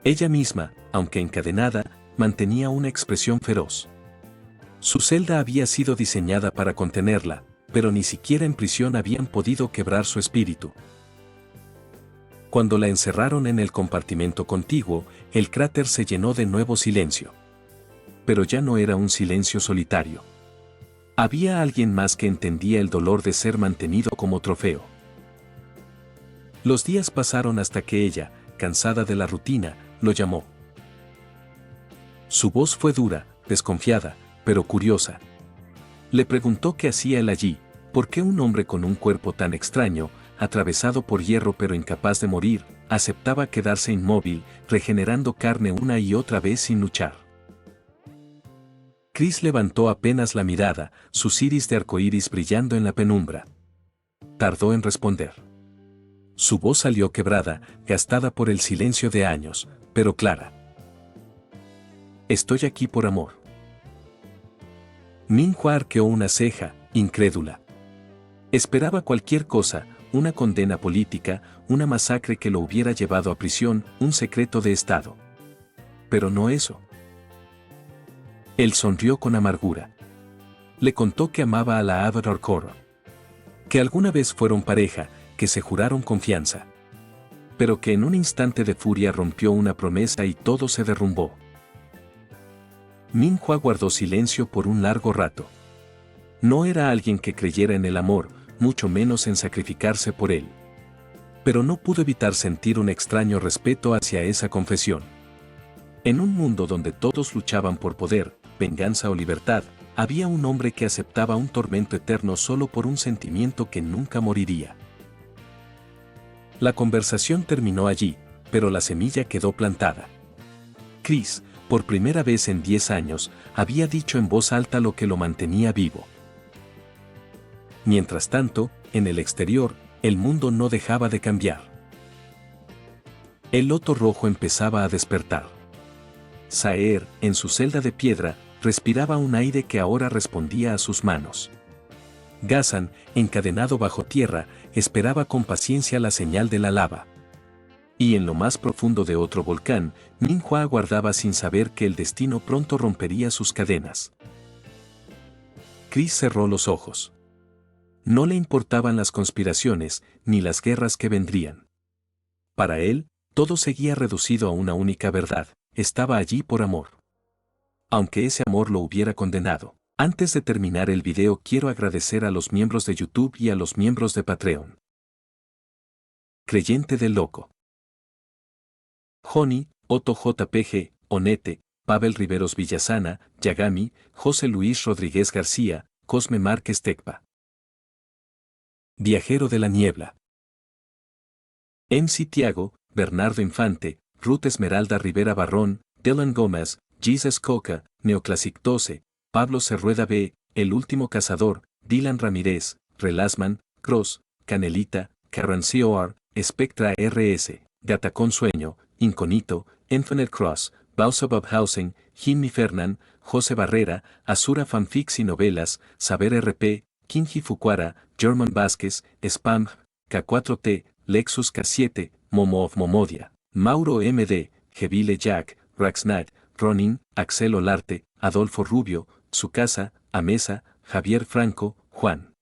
Speaker 1: Ella misma, aunque encadenada, mantenía una expresión feroz. Su celda había sido diseñada para contenerla, pero ni siquiera en prisión habían podido quebrar su espíritu. Cuando la encerraron en el compartimento contiguo, el cráter se llenó de nuevo silencio. Pero ya no era un silencio solitario. Había alguien más que entendía el dolor de ser mantenido como trofeo. Los días pasaron hasta que ella, cansada de la rutina, lo llamó. Su voz fue dura, desconfiada, pero curiosa. Le preguntó qué hacía él allí, por qué un hombre con un cuerpo tan extraño, atravesado por hierro pero incapaz de morir, aceptaba quedarse inmóvil, regenerando carne una y otra vez sin luchar. Chris levantó apenas la mirada, sus iris de arcoíris brillando en la penumbra. Tardó en responder. Su voz salió quebrada, gastada por el silencio de años, pero clara. Estoy aquí por amor. Min-hwa arqueó una ceja, incrédula. Esperaba cualquier cosa, una condena política, una masacre que lo hubiera llevado a prisión, un secreto de Estado. Pero no eso. Él sonrió con amargura. Le contó que amaba a la Avatar Korra. Que alguna vez fueron pareja, que se juraron confianza. Pero que en un instante de furia rompió una promesa y todo se derrumbó. Min-hwa guardó silencio por un largo rato. No era alguien que creyera en el amor, mucho menos en sacrificarse por él. Pero no pudo evitar sentir un extraño respeto hacia esa confesión. En un mundo donde todos luchaban por poder, venganza o libertad, había un hombre que aceptaba un tormento eterno solo por un sentimiento que nunca moriría. La conversación terminó allí, pero la semilla quedó plantada. Chris, por primera vez en 10 años, había dicho en voz alta lo que lo mantenía vivo. Mientras tanto, en el exterior, el mundo no dejaba de cambiar. El loto rojo empezaba a despertar. Saer, en su celda de piedra, respiraba un aire que ahora respondía a sus manos. Ghazan, encadenado bajo tierra, esperaba con paciencia la señal de la lava. Y en lo más profundo de otro volcán, Min-hwa aguardaba sin saber que el destino pronto rompería sus cadenas. Chris cerró los ojos. No le importaban las conspiraciones, ni las guerras que vendrían. Para él, todo seguía reducido a una única verdad, estaba allí por amor. Aunque ese amor lo hubiera condenado. Antes de terminar el video quiero agradecer a los miembros de YouTube y a los miembros de Patreon. Creyente del Loco. Joni, Otto JPG, Onete, Pavel Riveros Villasana, Yagami, José Luis Rodríguez García, Cosme Márquez Tecpa. Viajero de la Niebla. MC Tiago, Bernardo Infante, Ruth Esmeralda Rivera Barrón, Dylan Gómez, Jesus Coca, Neoclassic 12, Pablo Cerrueda B, El Último Cazador, Dylan Ramírez, Relasman, Cross, Canelita, Karen COR, Spectra RS, Gatacón Sueño, Inconito, Infinite Cross, Bausa Babhausen, Jimmy Fernan, José Barrera, Azura Fanfics y Novelas, Saber RP, Kinji Fukuara, German Vázquez, Spam, K4T, Lexus K7, Momo of Momodia, Mauro MD, Jebile Jack, Raxnat, Ronin, Axel Olarte, Adolfo Rubio, Tsukasa, Amesa, Javier Franco, Juan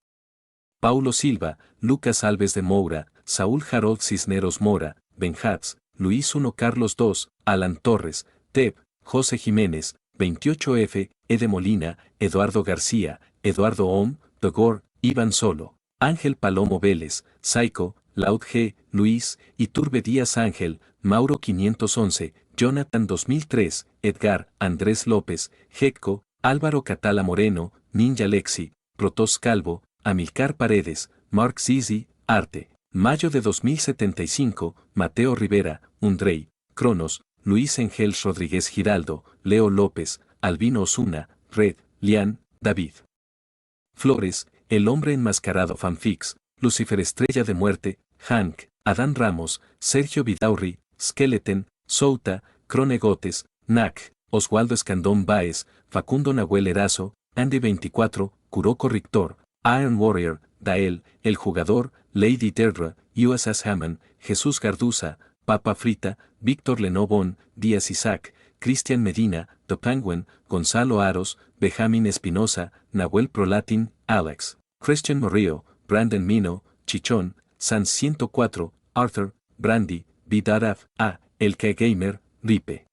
Speaker 1: Paulo Silva, Lucas Alves de Moura, Saúl Harold Cisneros Mora, Benjats, Luis 1 Carlos 2, Alan Torres, Teb, José Jiménez, 28F, Ede Molina, Eduardo García, Eduardo Ohm, Dogor, Iván Solo, Ángel Palomo Vélez, Saico, Laud G, Luis, Iturbe Díaz Ángel, Mauro 511, Jonathan 2003, Edgar, Andrés López, Jecco, Álvaro Catala Moreno, Ninja Lexi, Protos Calvo, Amilcar Paredes, Mark Zizi, Arte, Mayo de 2075, Mateo Rivera, Undrey, Cronos, Luis Engel Rodríguez Giraldo, Leo López, Albino Osuna, Red, Lian, David. Flores, El hombre enmascarado fanfics, Lucifer Estrella de Muerte, Hank, Adán Ramos, Sergio Vidaurri, Skeleton, Souta, Cronegotes, Nac, Oswaldo Escandón Báez, Facundo Nahuel Erazo, Andy 24, Kuroko Rictor, Iron Warrior, Dael, El Jugador, Lady Deirdre, USS Hammond, Jesús Garduza, Papa Frita, Víctor Lenobón, Díaz Isaac, Cristian Medina, The Penguin, Gonzalo Aros, Benjamín Espinosa, Nahuel Prolatin, Alex, Christian Murillo, Brandon Mino, Chichón, Sans 104, Arthur, Brandy, Vidaraf, A, El K Gamer, Ripe.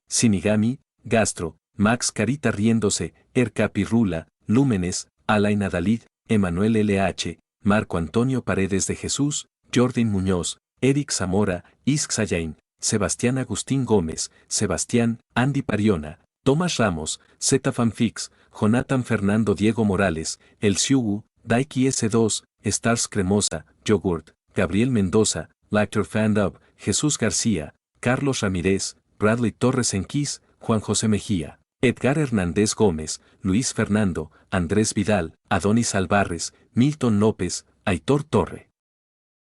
Speaker 1: Sinigami, Gastro, Max Carita Riéndose, Erca Pirrula, Lúmenes, Alain Adalid, Emanuel LH, Marco Antonio Paredes de Jesús, Jordan Muñoz, Eric Zamora, Isk Sayain, Sebastián Agustín Gómez, Sebastián, Andy Pariona, Tomás Ramos, Z Fanfix, Jonathan Fernando Diego Morales, El Siugu, Daiki S2, Stars Cremosa, Yogurt, Gabriel Mendoza, Lactor Fandub, Jesús García, Carlos Ramírez, Bradley Torres Enquís, Juan José Mejía, Edgar Hernández Gómez, Luis Fernando, Andrés Vidal, Adonis Alvarez, Milton López, Aitor Torre,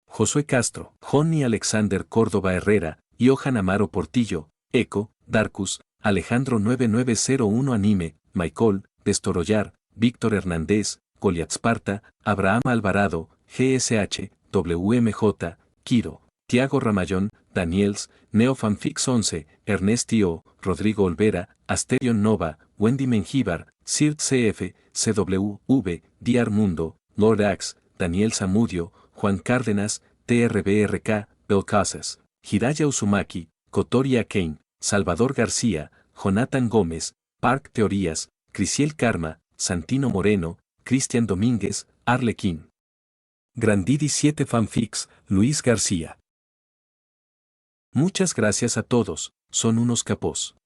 Speaker 1: Josué Castro, Johnny Alexander Córdoba Herrera, Johan Amaro Portillo, Eco, Darkus, Alejandro 9901 Anime, Michael, Destorollar, Víctor Hernández, Goliath Sparta, Abraham Alvarado, GSH, WMJ, Kiro, Tiago Ramayón, Daniels, Neofanfix 11, Ernestio, Rodrigo Olvera, Asterion Nova, Wendy Mengíbar, Sirt CF, CWV, Diar Mundo, Lord Axe, Daniel Zamudio, Juan Cárdenas, TRBRK, Belcasas, Hiraya Uzumaki, Kotori Akane, Salvador García, Jonathan Gómez, Park Teorías, Crisiel Karma, Santino Moreno, Cristian Domínguez, Arlequín. Grandidi 7 Fanfics, Luis García. Muchas gracias a todos, son unos capos.